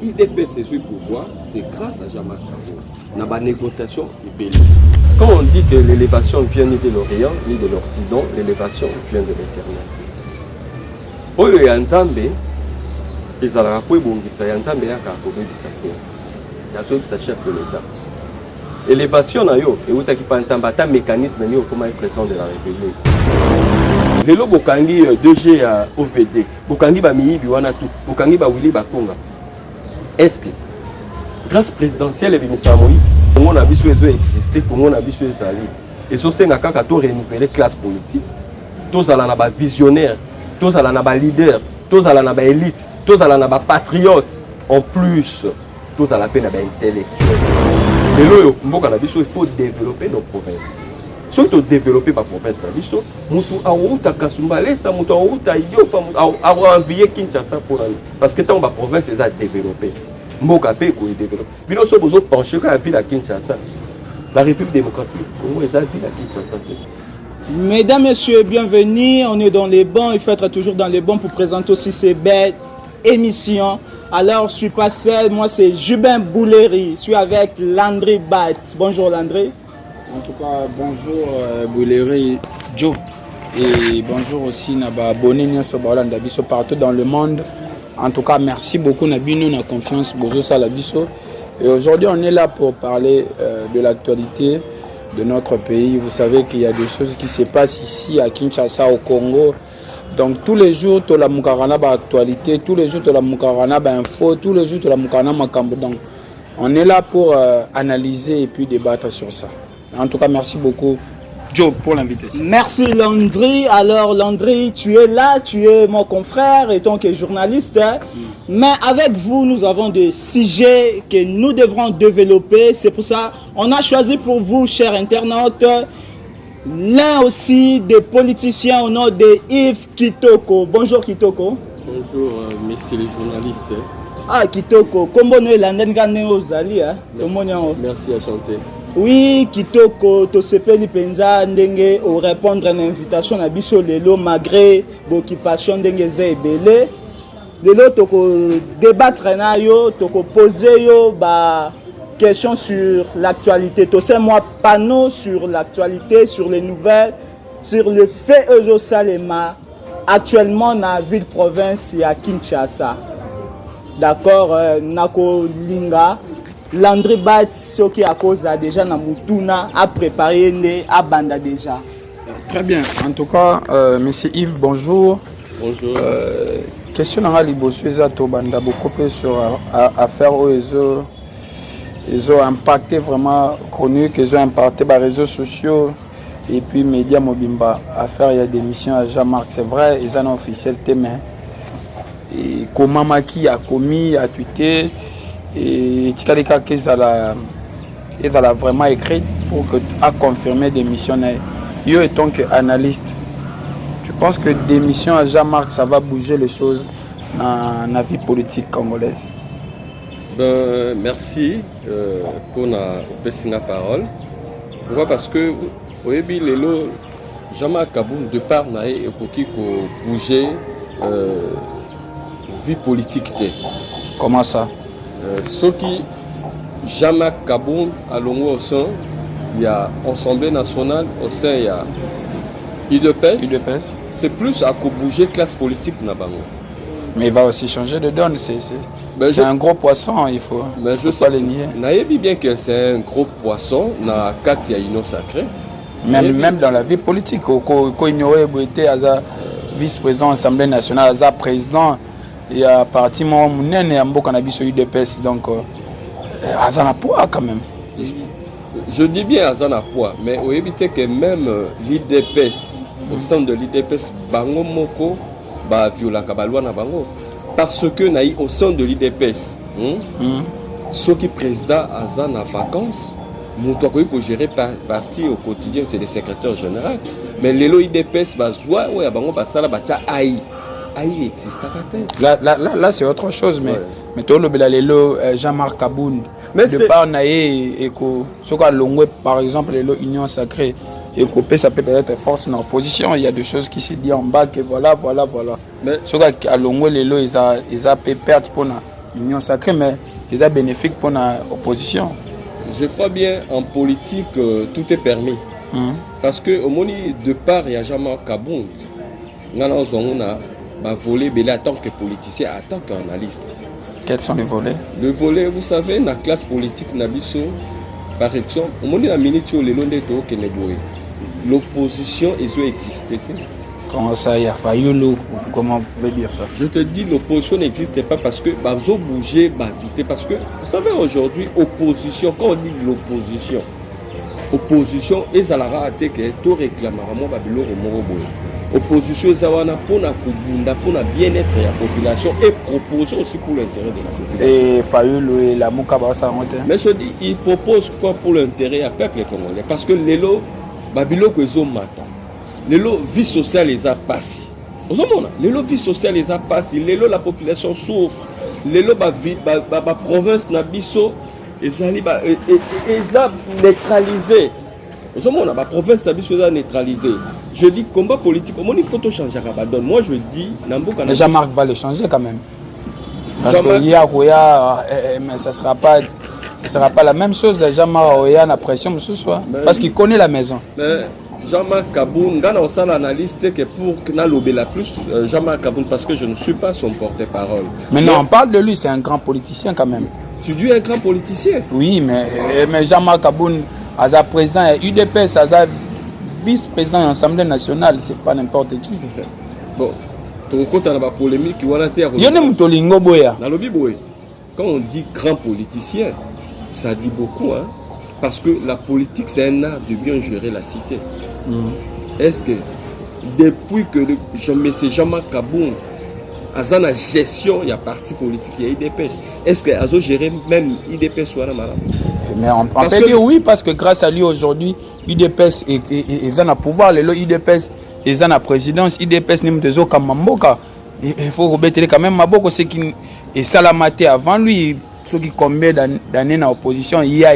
IDPS c'est le pouvoir, c'est grâce à Jean-Marc Kabund. Dans la négociation, quand on dit que l'élévation vient ni de l'Orient ni de l'Occident, l'élévation vient de l'Éternel. Oyo ya Nzambe, ezalaka po ebongisa ya Nzambe yaka akobebisa te. Yazobisa chef de l'État. Élévation na yo, eutaki pa Nzambe ata mécanisme ni okoma président de la République. Lelo bokangi 2G à OVD, bokangi ba miyibi wana tout, bokangi ba Willy Bakonga. Est-ce que grâce présidentielle et bimisa moi, on a biso ezo exister, on a biso ezali. Et so senga kaka to renouveler classe politique. Tous ala na ba visionnaire, tous ala na ba leader, tous ala na ba élite, tous ala na ba patriote. En plus, tous ala pe na ba intellectuel. Lelo yo mboka na biso il faut développer nos provinces. Surtout développer ma province na biso, mutu awuta Kasumbalesa, ça mutu awuta Idiofa, a envié Kinshasa pour aller parce que tant ma province est à développer. Mboka pe ko développer. Bino so bozo pencher ka la ville à Kinshasa. La République démocratique Congo est à ville à Kinshasa. Mesdames, Messieurs, bienvenue. On est dans les bons. Il faut être toujours dans les bons pour présenter aussi ces belles émissions. Alors, je suis pas seul. Moi, c'est Jubin Bouleri. Je suis avec Landry Bat. Bonjour, Landry. En tout cas, bonjour Bouleri Joe. Et bonjour aussi Naba Bonini Sobalandabiso partout dans le monde. En tout cas, merci beaucoup Nabino, na confiance Bozo Salabiso. Et aujourd'hui, on est là pour parler de l'actualité de notre pays. Vous savez qu'il y a des choses qui se passent ici à Kinshasa, au Congo. Donc tous les jours, tu as la Mukarana actualité, tous les jours, tu as la Mukarana info, tous les jours, tu as la Mukarana Makambo. Donc on est là pour analyser et puis débattre sur ça. En tout cas, merci beaucoup, Joe, pour l'invitation. Merci, Landry. Alors, Landry, tu es là, tu es mon confrère et tant que journaliste. Hein. Mais avec vous, nous avons des sujets que nous devrons développer. C'est pour ça qu'on a choisi pour vous, chers internautes, l'un aussi des politiciens au nom de Yves Kitoko. Bonjour, Kitoko. Bonjour, messieurs les journalistes. Ah, Kitoko, comment nous Ozali, hein? Merci à chanter. Oui, Kitoko, to sepeli penza ndenge au répondre à une invitation à biso lelo malgré l'occupation ndenge zebele. Lelo toko débattre na yo, toko poser yo ba question sur l'actualité. To c'est moi panneau sur l'actualité, sur les nouvelles, sur le fait au Salema actuellement dans la ville province à Kinshasa. D'accord, nako linga Landry Bat, ce qui a cause déjà na Mutuna a préparé à Banda déjà. Très bien. En tout cas, monsieur Yves, bonjour. Bonjour. Question à Libosueza to Banda beaucoup plus sur affaire où ils ont impacté vraiment connu, qu'ils ont impacté les réseaux sociaux et puis médias mobimba. Affaire il y a des missions à Jean-Marc, c'est vrai, ils ont officiel témoin. Et comment Maki a commis, a tweeté. Et Tikalika qu'ils a vraiment écrit pour que a confirmé des missions. Yo étant qu'analyste, tu penses que des missions à Jean-Marc ça va bouger les choses dans la vie politique congolaise? Ben, merci pour la parole. Pourquoi? Parce que oui, Jean-Marc Kabund de part n'a et qui bouger vie politique. Comment ça? Ce qui Jean-Marc Kabund à l'ongou au sein, il y a Assemblée nationale, au sein il y a UDPS. C'est plus à bouger classe politique na bango. Mais il va aussi changer de donne, c'est un gros poisson, il faut pas le nier. Naïbi bien que c'est un gros poisson, na 4 il y a union sacrée. Même dans la vie politique, quand ignorer Aza vice-président de l'Assemblée nationale, Aza président. Il y a parti mon nène et Ambo Cannabis UDPS, donc Azana poids quand même. Je dis bien Azana poids, mais on évite que même l'IDPS, au sein de l'IDPS, Bango Moko, bah viola Kabalwa na Bango. Parce que naï au sein de l'IDPS, ceux qui président Azana vacances, mon toit pour gérer parti au quotidien, c'est le secrétaire général. Mais l'élo IDPS, bah joie, ouais, Bango, bah ça là, bah tiens, aïe. Il existe là c'est autre chose, mais tout le belalo Jean-Marc Kabund de par naé et que ce qu'a longé par exemple l'union sacrée et que ça peut être force dans l'opposition, il y a des choses qui se disent en bas que voilà mais ce qu'a longé les lois ils a perdre pour union sacrée, mais ils sont bénéfiques pour l'opposition. Je crois bien en politique, tout est permis. Parce que au moment de part, il n'y a jamais Kabound. On a volé en tant que politicien, en tant qu'analyste. Quels sont les volets? Le volet, vous savez, dans la classe politique, par exemple, au moment de la minute, l'opposition, ils ont existé. Comment ça, il y a failli comment vous pouvez dire ça? Je te dis, l'opposition n'existait pas parce que ils ont bougé, parce que, vous savez, aujourd'hui, opposition, quand on dit l'opposition, ils ont raté que tout réclamera, opposition, ils ont pour le bien-être de la population et proposer aussi pour l'intérêt de la population. Et Fayoulou et la Moukaba, ça monte. Mais je dis, ils proposent quoi pour l'intérêt du peuple congolais? Parce que les lots, Babylone, ils ont matin. Les lots, vie sociale, les a passés. Les lots, vie sociale, les a passés. Les lots, la population souffre. Les lots, la province, Nabiso, ils ont neutralisé. La province, Nabiso, ils ont neutralisé. Je dis, combat politique, il faut tout changer à Rabadon. Moi, je dis, mais Jean-Marc va le changer quand même. Parce que mais ça ne sera pas la même chose. Jean-Marc Oya a pression ce soir. Parce qu'il connaît la maison. Mais Jean-Marc Kaboun, on a l'analyste que pour que nous la plus Jean-Marc Kaboun, parce que je ne suis pas son porte-parole. Mais non, on parle de lui, c'est un grand politicien quand même. Tu dis un grand politicien? Oui, mais Jean-Marc Kaboun, à sa présent, UDPS, à sa vice-président de l'Assemblée nationale, c'est pas n'importe qui. Bon, ton compte à la polémique, quand on dit grand politicien, ça dit beaucoup, hein? Parce que la politique, c'est un art de bien gérer la cité. Est-ce que depuis que Jean-Marc Kabound a la gestion, il y a parti politique, il y a IDPS, est-ce qu'il a géré même IDPS ou mais on peut dire oui, parce que grâce à lui aujourd'hui, IDPS est en pouvoir, les IDPS est en présidence, IDPS n'est pas comme Mamboka. Il faut remettre quand même Maboko, ce qui est Salamate avant lui, ceux qui combien d'années dans l'opposition, il y a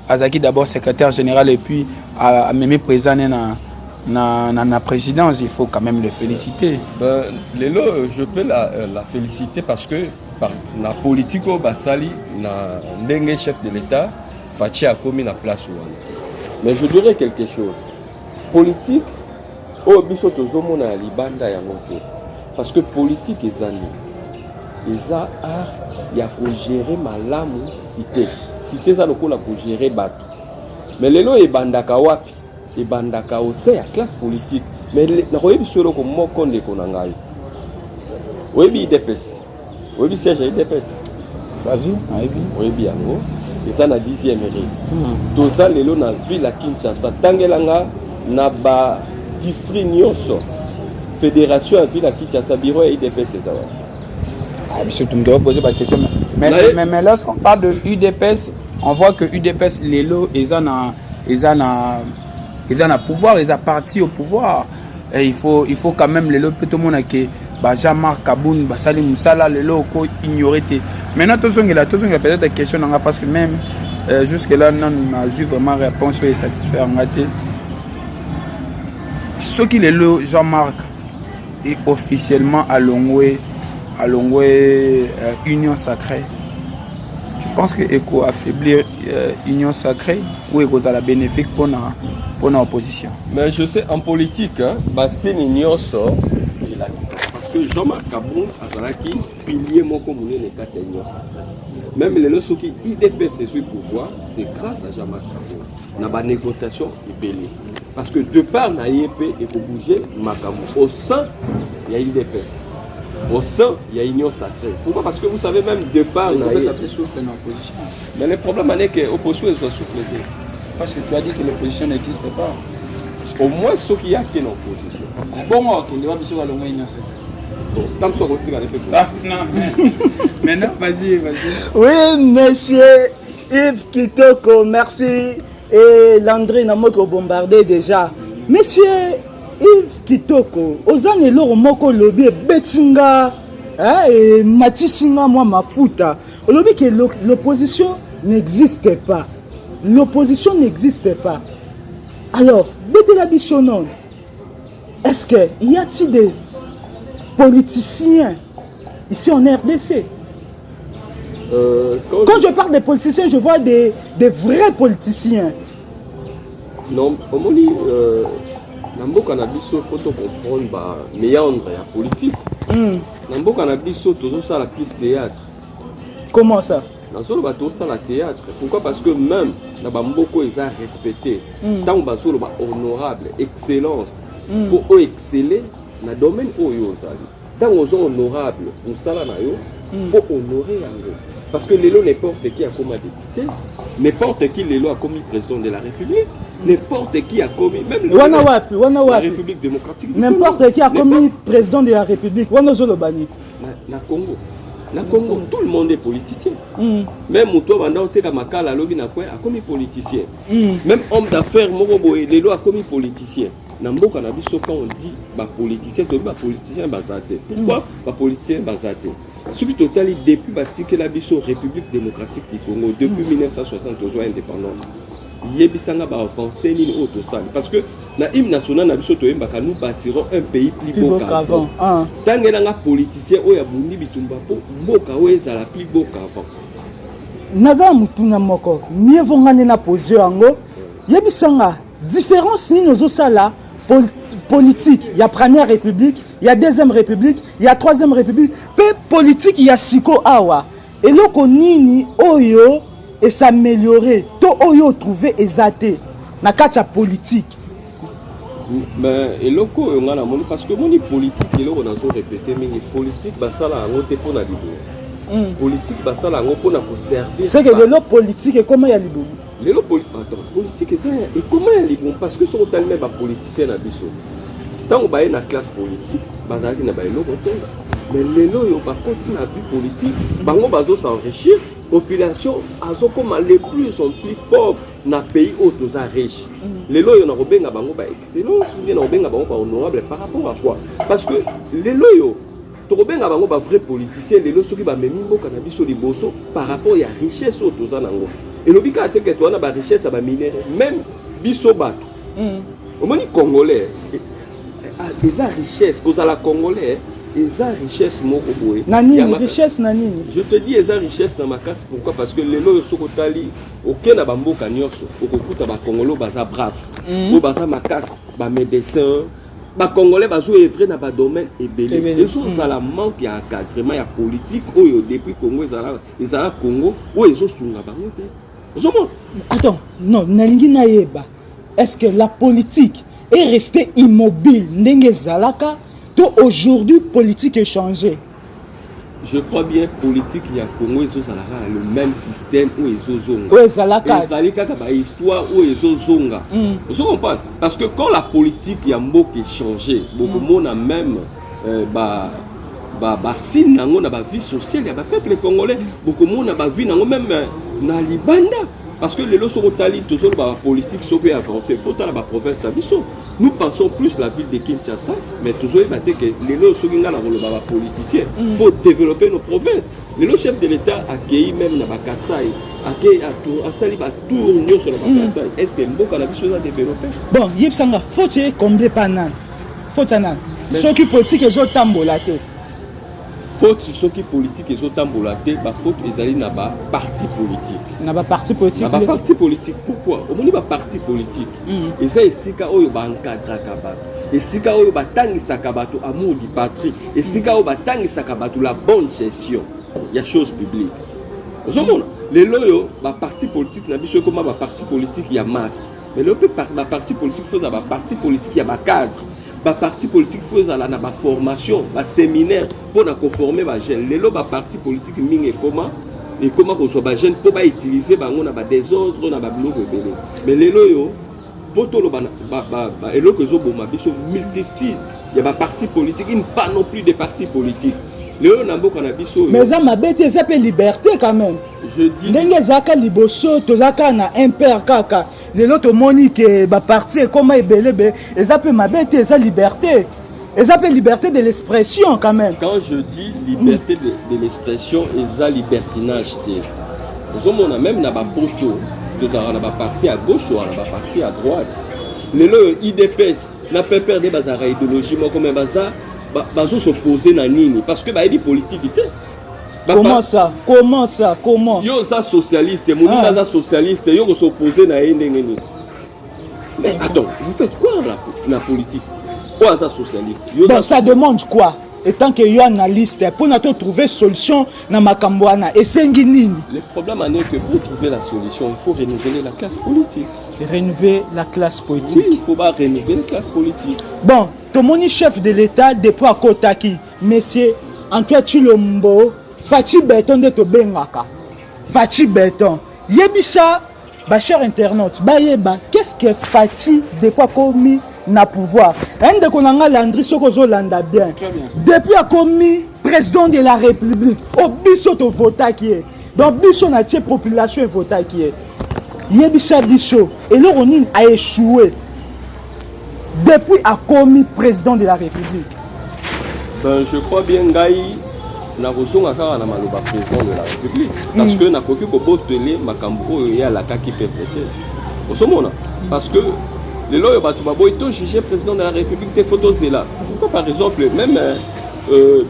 Azaki d'abord secrétaire général et puis à même présent dans la présidence, il faut quand même le féliciter. Je peux la féliciter parce que par la politique au Basali, le chef de l'État, Fachi a commis la place. Mais je dirais quelque chose. Politique, au Bisoto Zomona Libanda ya monté. Parce que politique est années. Ils ont il y a pour gérer ma cité. Cité ça pour gérer bateau. Mais les lois et bandaka wapi et bandaka aussi à classe politique. Mais na koyebi solo ko moko nde konangai. Oyebi IDPS. Oyebi siège IDPS. Vas-y, oyebi yango. Et ça na 10e mairie. Tout ça les lois na ville à Kinshasa tangelanga na ba district nyonso. Fédération à ville à Kinshasa bureau IDPS ça va. Surtout, me dois poser la question. Mais lorsqu'on parle de UDPS, on voit que UDPS, les lots, ils ont pouvoir, ils ont parti au pouvoir. Et il faut quand même les lots, tout le monde qui Jean-Marc Kaboun, Salim Moussala, les lots ignorés. Maintenant, tout le monde peut-être des questions parce que même jusque-là, on a eu vraiment réponse et satisfait. Ce qui les lots, Jean-Marc est officiellement à Longwe Union Sacrée. Tu penses que ECO affaiblir Union Sacrée ou ECO a la bénéfique pour l'opposition? Mais je sais, en politique, c'est l'union sort. Parce que Jean-Marc Kaboun a dit pilier mon communauté les 4 unions sacrées. Même les leçons qui IDPS est sur le pouvoir, c'est grâce à Jean-Marc Kaboun. On a une négociation et belé. Parce que de part, on a IEP et pour bouger Makaboun. Au sein, il y a IDPS. Au sein, il y a union sacrée. Pourquoi? Parce que vous savez même de part... Ça peut souffler dans l'opposition. Mais le problème est que l'opposition est soufflée. Parce que tu as dit que l'opposition n'existe pas. Au moins, ce qu'il y a qui est dans l'opposition. Bon, ok, il va bien à l'union sacrée. Bon, tant que ça retire avec non, mais non, vas-y. Oui, monsieur Yves Kitoko, merci. Et Landry n'a pas bombardé déjà. Monsieur Yves Kitoko, ozane loro moko lobi betinga et matisinga moi mafuta. Lobi que l'opposition n'existe pas. L'opposition n'existe pas. Alors, bete la bichonon. Est-ce que y a-t-il des politiciens ici en RDC? Quand je parle des politiciens, je vois des vrais politiciens. Non, comme on dit, dans le cannabis, il faut comprendre le méandre et la politique. Dans le cannabis, toujours ça la piste théâtre. Comment ça? Dans le bateau, ça la théâtre. Pourquoi? Parce que même dans Bamboko, ils ont respecté. Tant que bateau, honorable, excellence. Il faut exceller dans le domaine où ils sont. Tant qu'ils sont honorables, il faut honorer. Parce que l'élo, n'importe qui a commis député, n'importe qui l'élo a commis président de la République, n'importe qui a commis, même la République démocratique. N'importe qui a commis président de la République. Na Congo. Na Congo, tout le monde est politicien. Même Mouto Bandaote Kamakala Logi Nakwe a commis politicien. Même homme d'affaires Morobo et Lelo a commis politicien. Nambo Kanabiso, quand on dit politicien, c'est politicien basate. Pourquoi politicien basate? Ce qui total depuis que la République démocratique du Congo, depuis 1960 aux indépendance. Yebisanga ba avancer ni autre salle parce que na hymne national na biso toyembaka nous bâtirons un pays plus beau qu'avant. Tant que nga politicien oya bundi bitumba po mboka oyo ezala plus beau qu'avant. Naza mutuna moko mieux vaut ngane na poser yango yebisanga différence ni nozo sala politique, il y a première république, il y a deuxième république, il y a troisième république, pe politique il y a siko awa et loko nini oyo et s'améliorer. Tout oyo trouver exaté na katia politique. Mais et loko on a moni parce que moni politique et loko on a répété mais politique basala ngote pona libo. Politique basala ngo pona ko servir. C'est que le politique et comment il y a libo. Le politique et ça et comment il y a libo parce que sont tellement ba politicien na biso. Tant on ba na classe politique, bazaki na ba loko mais les lois ba continue la vie politique, bango bazo s'enrichir. Population les plus sont plus pauvres dans le pays où ils sont riches. Les lois ont une excellence, ils ont une honorable par rapport à quoi? Parce que les lois, tu as un vrai politicien, les lois sont par rapport à la richesse où ils sont. Et le but est que tu as une richesse même bisobak. Au moins les Congolais, ils ont une richesse, ils ont la Congolais. Ils ont richesse richesse nanini. Je te dis ils ont richesse dans ma casse pourquoi parce que les lois sont tali aucun na bamboka nyoso okokuta ba Congolais baza brave ou baza makas ba médecin ba Congolais bazo œuvrer dans ba domaine ebelé et so ça la manque ya encadrement ya politique oyo depuis Congo ils ala Congo ou ils sunga bango te. Attends, non, nalingi nayeba. Est-ce que la politique est restée immobile ndenge zalaka? Aujourd'hui, politique est changée. Je crois bien politique il y a Congo et le même système où ils ont histoire où ils ont vous comprenez parce que quand la politique il y a mot qui est changé beaucoup monde a même signe nango na ba vie sociale ya ba peuple congolais beaucoup monde a ba vie nango même na libanda. Parce que les lois sont toujours la politique sont bien avancée. Il faut dans la province d'Abisso. Nous pensons plus la ville de Kinshasa, mais toujours que les lois sont bien la politique. Il faut développer nos provinces. Les lois chefs de l'État accueillent même dans Bakassai, accueillent à Sali, à Tour, sur la Bakassai. Est-ce qu'il y a beaucoup de choses à développer? Bon, il y a faut combler panan. Faut tanan. Ceux qui politiques ils ont tambolaté. Faute ceux qui politiques et autant bolaté, faute ils allaient dans ba parti politique. Dans ba parti politique. Dans ba parti politique. Pourquoi? Au moins ba parti politique. Et ça ici ka oyo ba encadrer kabato. Et si ka oyo ba tangisa kabato amour du patrie. Et si ka oyo ba tangisa kabato la bonne gestion. Il y a chose publique. Vous comprenez? Les loyo ba parti politique na biso comme ba parti politique il y a masse. Mais le ba parti politique faut ba parti politique il y a ba cadre. Les partis politiques font la formation, la séminaire pour conformer les jeunes. Les partis politiques et comment qu'on soit jeune pour utiliser des désordres mais les loyaux pour tout le multitude il y a des partis politiques il n'y a pas non plus de partis politiques. Mais ça m'a bête ça peut liberté quand même. Je dis ndenge zaka liboso tozaka na impère kaka lelo to moni que ba parti comment ebelebe et ça peut ma bête ça liberté et ça peut liberté de l'expression quand même. Quand je dis liberté de l'expression et ça libertinage nous on a même na ba poto tozara na ba parti à gauche ou na ba parti à droite lelo IDPS na pas perdre bazara idéologie moi comme bazar bazo s'opposer na nini parce que ba ebi politique était Comment Yo ça socialiste, Moninga ça socialiste, yo s'opposer na ndenge. Mais attends, vous faites quoi la politique? Quoi ça socialiste? Bon, ça demande quoi? Et tant que yo analyste pour nous trouver solution na makambo wana esengi nini? Le problème est que pour trouver la solution, il faut renouveler la classe politique. Renouveler la classe politique. Oui, il faut pas renouveler la classe politique. Bon, ton chef de l'État depuis à Kotaki, monsieur Antoine Chilombo, Fachi Beton de Tobengaka. Fachi Beton. Yebisa, ba cher internaute, ba yeba, qu'est-ce que Fachi depuis à commis na pouvoir? Un de konanga Landry Sokozo landa bien. Depuis a commis président de la République, au biso to vota qui est. Donc biso na tie population vota qui est. Yebisa biso et là on a échoué. Depuis a commis président de la République. Ben, je crois bien Gaï na kozonga kaka na maloba président de la République parce que na koki ko botele makambo ya la kaki perpétuel. Osomona parce que les lois batu babo ito juger président de la République des photos là. Pourquoi par exemple même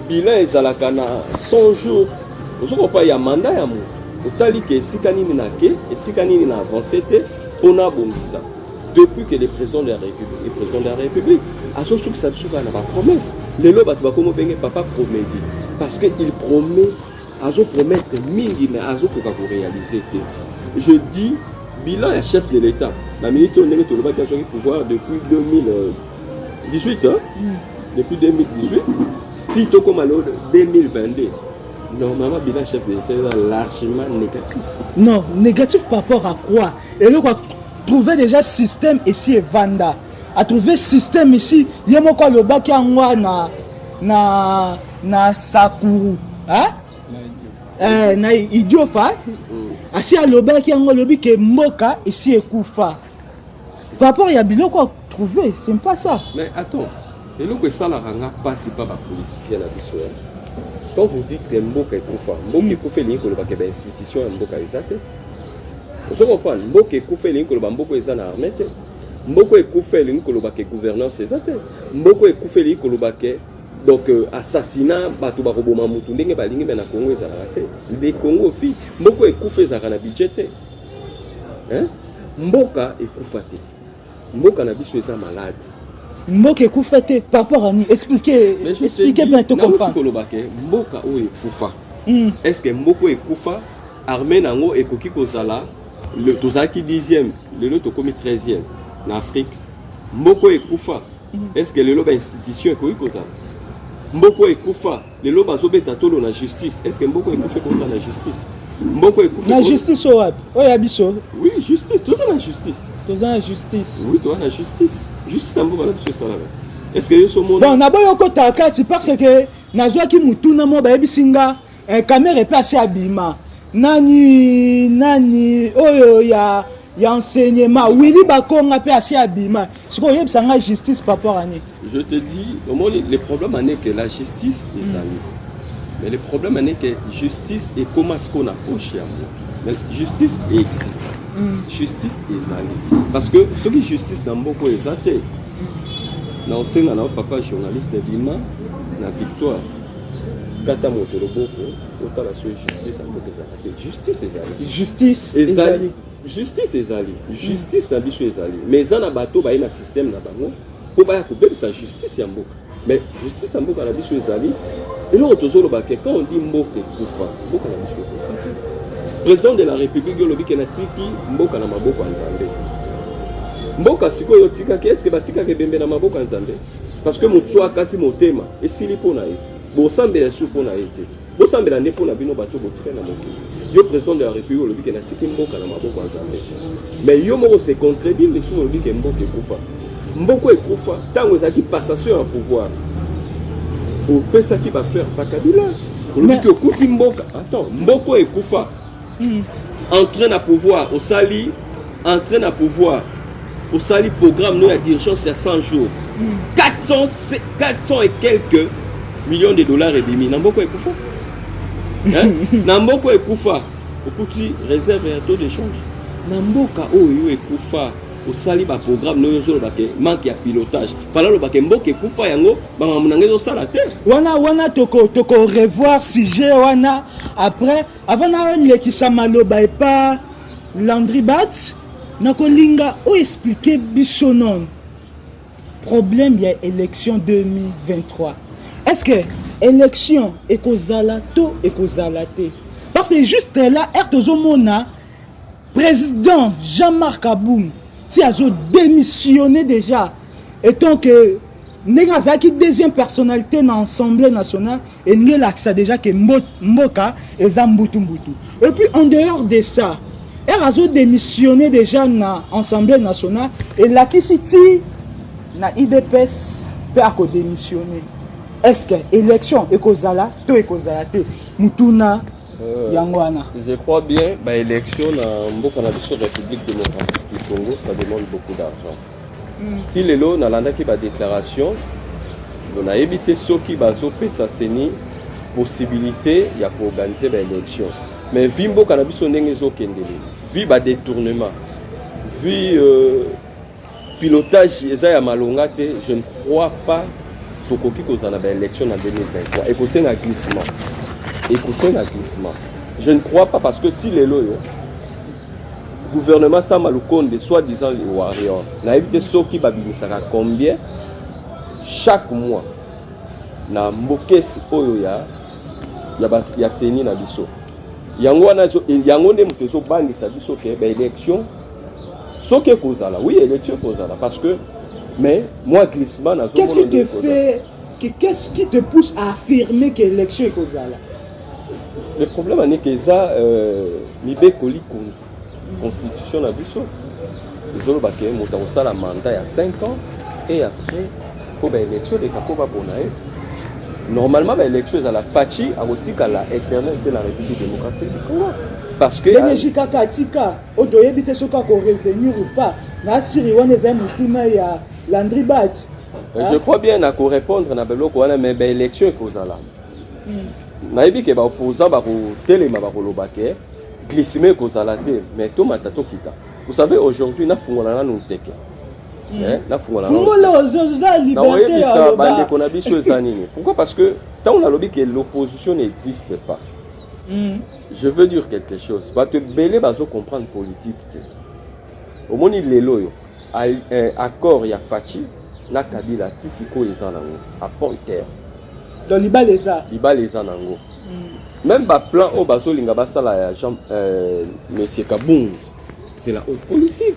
bilan ezalaka na 100 jours. Osoko pa ya mandat ya mo. Otali ke sikani ni na ke et sikani ni na avancé te ona bombisa. Depuis que le président de la République, à ce que ça a une promesse. Les lois comme papa promet parce qu'il promet, à ce promettre mille mais à ce que vous réaliser. Je dis bilan à chef de l'État. La minute on est tout le qui a le pouvoir depuis 2018 depuis 2018. Si tu comme 2022. Normalement, bilan chef de l'État est largement négatif. Non, négatif par rapport à quoi? Et le quoi? Trouver déjà système ici et Vanda. À trouver système ici, il y a mon le bac na Sakuru. Hein? Na idiofa. Asi à l'oba qui a un lobby qui est moka ici et Koufa. Par rapport à Bilo quoi trouver, c'est pas ça. Mais attends, et là que ça la ranga pas si pas politicien la biso. Quand vous dites que Mboka est Koufa, Mboka Koufa est l'inco le bac est institution Mboka exacte. Vous comprenez, Mboka Koufa l'inco le Mboka est en armée. Mboka Koufa l'inco le bac est gouvernance exacte. Mboka Koufa l'inco le bac donc assassinat batu baroboma mutu ndenge balingi na Congo ezala te. Le Congo fi Mboka Koufa ezala na budget. Hein? Mboka Koufa te. Mboka na biso eza malade. Mboka Koufa te par rapport à ni expliquer bien tout comprendre. Mboka o Koufa. Est-ce que Mboka Koufa armée nango ekoki kozala le tozaki 10e, le lot komi 13e en Afrique. Mboka Koufa. Est-ce que le lot institution ekoki kozala? Mboka Koufa, le lot bazobeta tolo na justice. Est-ce que Mboka Koufa kozala na justice? Mboka Koufa. La justice o wat? O ya biso. Oui, justice, tout ça la justice. Tout ça la justice. Oui, toi la justice. Juste en Mboka na biso ça là. Est-ce que yo so mona? Bon, na boyo ko takati parce que nazwa ki mutuna mo ba ebisinga caméra est passée à Bima. Nani oyo ya enseignement Willy Bakonga pe assez à Bima. Ce qu'on yeb sanga justice par rapport à ni. Je te dis, au moins le problème est que la justice est allée. Mais le problème est que justice et comment est-ce qu'on approche à moi. Mais justice existe. Justice est allée. Parce que ce qui justice dans beaucoup est allé. Na osenga na papa journaliste Bima na victoire. Kata motoloboko otala so justice en beaucoup ezali. Justice ezali. Justice ezali. Justice ezali. Justice na biso ezali. Mais za na bato ba ina système na bango po ba ya kobebisa justice ya mboka. Mais justice ya mboka na biso ezali. Et là tozoloba ke quand on dit mboka kufa, mboka na biso kufa. Président de la République yolobi ke na tiki mboka na maboko ya Nzambe. Mboka sikoyo tika ke est-ce que batika ke bembe na maboko ya Nzambe? Parce que mutso akati motema esili pona ye. Bosambela su pona ye te. Bosambela ne pona bino bato botika na mokili. Yo président de la République yolobi ke na tiki mboka na maboko ya Nzambe. Mais yo moko se contredire le su yolobi ke mboka kufa. Mboka kufa tango ezaki passation à pouvoir. Au pesa qui va faire pas Kabila. Mais que kuti mboka. Attends, mboka kufa. Entraîne à pouvoir au sali, entraîne à pouvoir. Au sali programme nous la d'urgence à 100 jours. 400 et quelques millions de dollars et demi. Namboko et Koufa. Namboko et Koufa. Au petit réserve et à taux de change. Namboka oh et Koufa. au sali ba programme no yo ba ke manque ya pilotage fala lo ba ke mboke kufa yango ba munanga zo sala te wana toko revoir sujet wana après avant na lekisa maloba et pas Landry Bat na kolinga o expliquer biso non problème ya élection 2023 est-ce que élection ekozala to ekozala te parce que juste là ertozomona président Jean-Marc Aboum ti azo démissionné déjà étant que Negazaki deuxième personnalité dans l'Assemblée nationale et Nelaksa déjà que Mboka et Zambutu. Et puis en dehors de ça, elle a démissionné déjà dans l'Assemblée nationale et la Kisiti na IDPS peut encore démissionner. Est-ce que l'élection est causale, tout est causale, Mutuna Yangwana. Je crois bien que l'élection dans Mboka na République démocratique du Congo, ça demande beaucoup d'argent. Si les lots n'ont pas de déclaration, on a évité ceux qui ont fait possibilité d'organiser l'élection. Mais vu que cannabis sont vu le détournement, vu pilotage, je ne crois pas que l'élection en 2023. Et c'est un glissement. Je ne crois pas parce que si les lots le gouvernement Samaloukonde, soi-disant les Warriors, n'a évité ceux qui babinisaka combien chaque mois na mbokesi oyo ya seni na biso. Yango ne mutezo bangisa biso ke ba élection soke kozala. Oui, élection kozala parce que mais moi glissement na qu'est-ce qui te fait qu'est-ce qui te pousse à affirmer que l'élection est kozala? Le problème est que ça mibe koli konzi constitution na biso izolo bakeye moto akosala mandat ya 5 ans et après faut baélection de kakoba bonaye normalement baélection ezala faci akotikala éternel de la République démocratique du Congo parce que benejika katika otoyebi te soki akorevenir ou pas na asiri wana eza motuna ya Landry Bat. Je crois bien nakorépondre na beloko wana mais baélection ekozala nayebi ke baopposant bakotelema bakoloba ke glisser kozala te mais to matato kita. Vous savez aujourd'hui na fungola na nteke. Na fungola. Fungola ozoza liberté ya bande kona biso ezanini. Pourquoi? Parce que tant on a lobby que l'opposition n'existe pas. Je veux dire quelque chose. Parce que belé bazo comprendre politique. Au moni lelo yo accord ya Fachi na Kabila tisiko ezanango à Ponter. Dans Libaleza nango. Même le plan au Basolinga Basala Jean Monsieur Kabound, c'est la haute politique.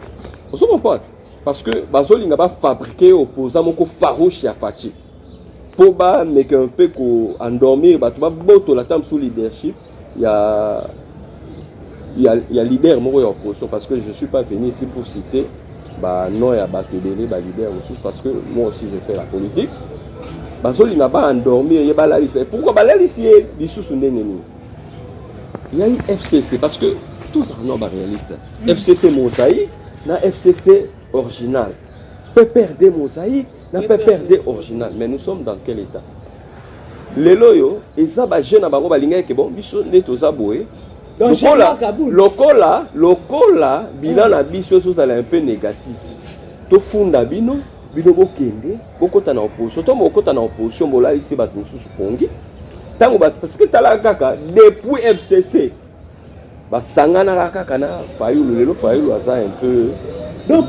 Vous comprenez? Parce que Basolinga va fabriquer opposant moko farouche à Fachi. Pour ba mais un peu ko endormir ba tuba boto la table sous leadership, il y a leader moko ya opposition parce que je suis pas venu ici pour citer ba non ya ba tebele ba leader aussi parce que moi aussi je fais la politique. Bazoli n'a pas endormi, il y a la liste. Pourquoi la liste est il y a eu FCC parce que tous sont non réalistes. FCC mosaïque, na FCC original. PPRD mosaïque, na PPRD original. Mais nous sommes dans quel état? Les loyaux, et ça va jeune à baro balinga que bon, biso neto zaboué. Lokola, bilan la biso sous un peu négatif. To funda bino. Bino bokende bokota na opposition to bokota na opposition bola ici bato mususu pongi tango bato parce que tala kaka depuis FCC basangana kaka na Fayulu lelo Fayulu aza un peu donc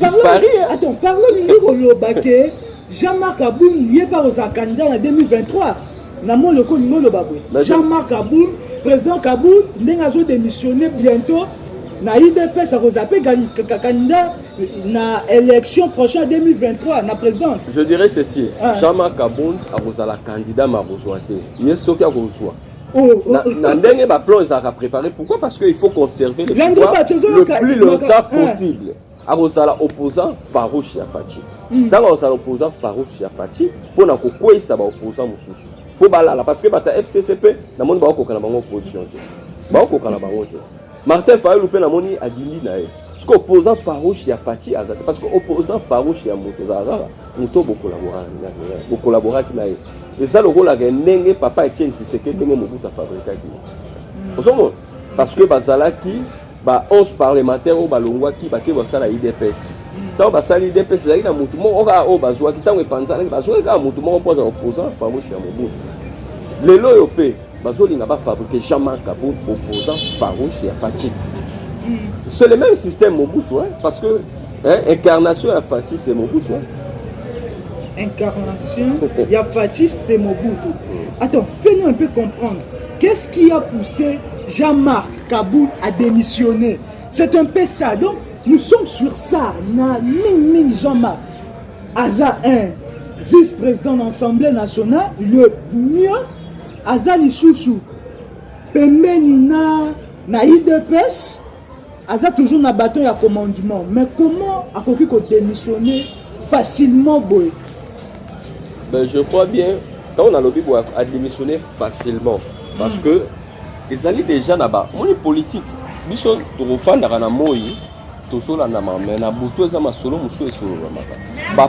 parlons ningo lobake Jean-Marc Aboum lié par aux candidat en 2023 na mon loko ningo lobabwe Jean-Marc Aboum président Kaboul n'engazo démissionner bientôt na IDPS a rozapé candidat na élection prochaine 2023 na présidence. Je dirais ceci, Jean-Marc Kaboul a rozala candidat ma rejoité. Il est soki a rozwa. Na ndenge ba plan ils a préparé. Pourquoi? Parce qu'il faut conserver le pouvoir le plus longtemps possible. A rozala opposant farouche ya Fachi. Tant que rozala opposant farouche ya Fachi pour na kokwesa ba opposant mususu. Pour balala parce que bata FCCP na monde ba kokana bango opposition. Ba kokana bango te. Martin Fayulu pe na moni adindi na ye. Parce que opposant farouche ya Fachi azate parce que opposant farouche ya moto zara moto beaucoup collaborer na ye. Et ça le rôle la ndenge papa Etienne Tshisekedi ndenge mobuta fabriquer ki. Parce que bazala ki ba 11 parlementaires au balongwa ki ba ke basala IDPS. tant basali DPS ezali na mutu moko oka o bazwaki ntango epanzanaki bazwaki kaka mutu moko mpo aza opposant farouche ya Mobutu. Lelo oyo mpe bazolinga bafabrique Jean-Marc Kaboul opposant farouche ya Faci. C'est le même système Mobutu, hein, parce que incarnation à Faci c'est Mobutu. Hein. Incarnation, Yafati, c'est Mobutu. Attends, fais-nous un peu comprendre. Qu'est-ce qui a poussé Jean-Marc Kaboul à démissionner? C'est un peu ça. Donc, nous sommes sur ça. Ming Jean-Marc. Aza 1, vice-président de l'Assemblée nationale, le mieux, Aza Lissoussou. Pembeni na IDPS, Aza toujours na bâton à commandement. Mais comment a-t-il démissionné facilement, boy? Ben, je crois bien, quand on a lobby pour démissionner facilement, parce que les alliés déjà là-bas, on est politique. Ils sont fans de la moi, tout ça là, mais na buto za masolo musu et solo maka. Ba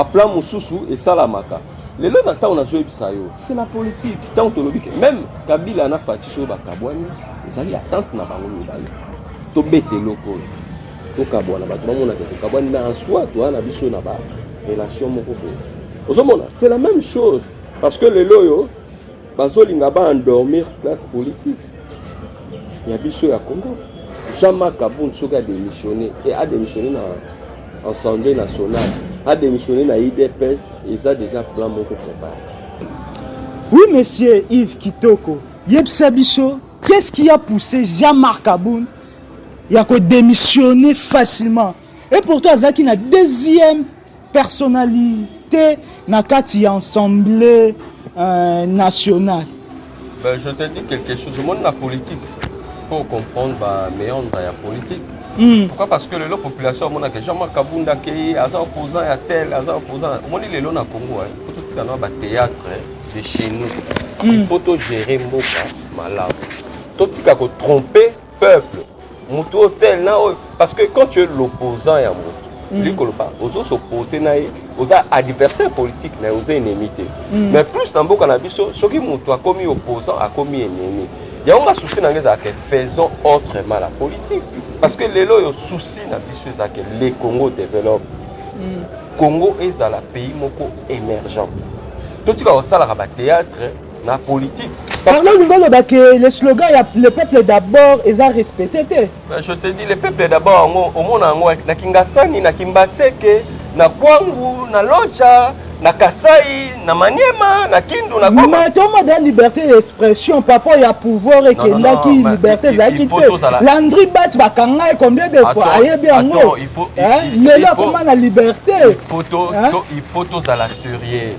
plan mususu et salamaka. Les lois n'attendent on a joué bisayo. C'est la politique. Tant que lobby, même Kabila na Faci sur bakabwani, les alliés attendent na bango mibale. To bete loko. To kabwana ba to mona to kabwani na en soi, toi na biso na ba. Relation c'est la même chose parce que les loyaux bazolinga ba endormir classe politique. Il y a biso ya Congo. Jean-Marc Kaboul soka démissionné et a démissionné dans l'Assemblée nationale, a démissionné dans l'IDPS et ça déjà plan moko préparé. Oui monsieur Yves Kitoko, Yebsa biso, qu'est-ce qui a poussé Jean-Marc Kaboul à démissionner facilement? Et pourtant Zaki na deuxième personnalité na kati Assemblée nationale. Ben, je te dis quelque chose, le monde de la politique, il faut comprendre le méandre de la politique. Pourquoi? Parce que la population, que Jean-Marc Kaboul est opposant à tel, opposant. On dit que le Congo, il faut tout dans le théâtre de chez nous. Il faut tout gérer malade. Tout ce qui a trompé le peuple. Parce que quand tu es l'opposant, aux opposés, aux adversaires politiques, aux ennemis. Mais plus dans le cannabis, ceux qui ont commis opposant a commis ennemi. Il y a un souci dans les faisons autrement la politique. Parce que les lois souci dans les Congo développe. Congo est un pays émergent. Tout ce qui est au théâtre, dans la politique. Parce que le slogan, le peuple d'abord, ils ont respecté. Je te dis, le peuple d'abord, au monde, na Kingasani, na Kimbatseke, na Kwangu, na Locha, na Kasai, na Maniema, na Kindu, na Goma. Mais toi, la liberté d'expression, papa, il y a pouvoir et qu'il y a qui liberté d'expression. Landry Batch, bakanga combien de fois? Attends, il faut. Il est là, comment la liberté? Il faut tous à la sérieux.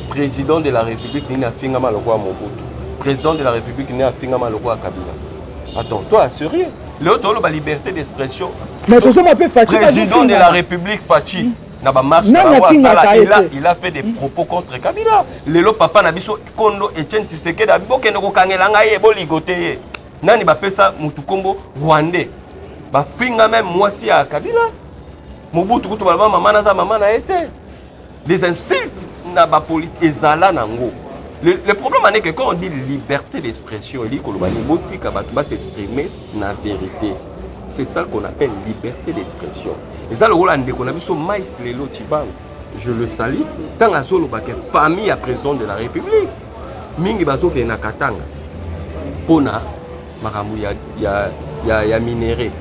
Président de la République, Nina Fingama Lokwa Mobutu. Président de la République, Nina Fingama Lokwa Kabila. Attends, toi, sérieux? L'autre, la liberté d'expression. Mais tout ça m'a fait fatiguer. Président de la République, Faci. Il a fait des propos contre Kabila. Lelo papa Nabiso Kondo Etienne Tshisekedi Abiboke Ndoko Kangelanga Yebo Ligote. Nani bapesa Mutukombo Rwandais. Ba finga même moi si à Kabila. Mobutu kutu balaba mama na été. Les insultes na ba politique ezala nango. Le problème est que quand on dit liberté d'expression, il dit que le va s'exprimer dans la vérité. C'est ça qu'on appelle liberté d'expression. Et ça, le rôle de Konabiso Maïs Lelo Tiban, je le salue. Tant à Zolo, famille à président de la République, Mingi Bazo qui est Nakatanga, Pona, Maramou, ya minéré.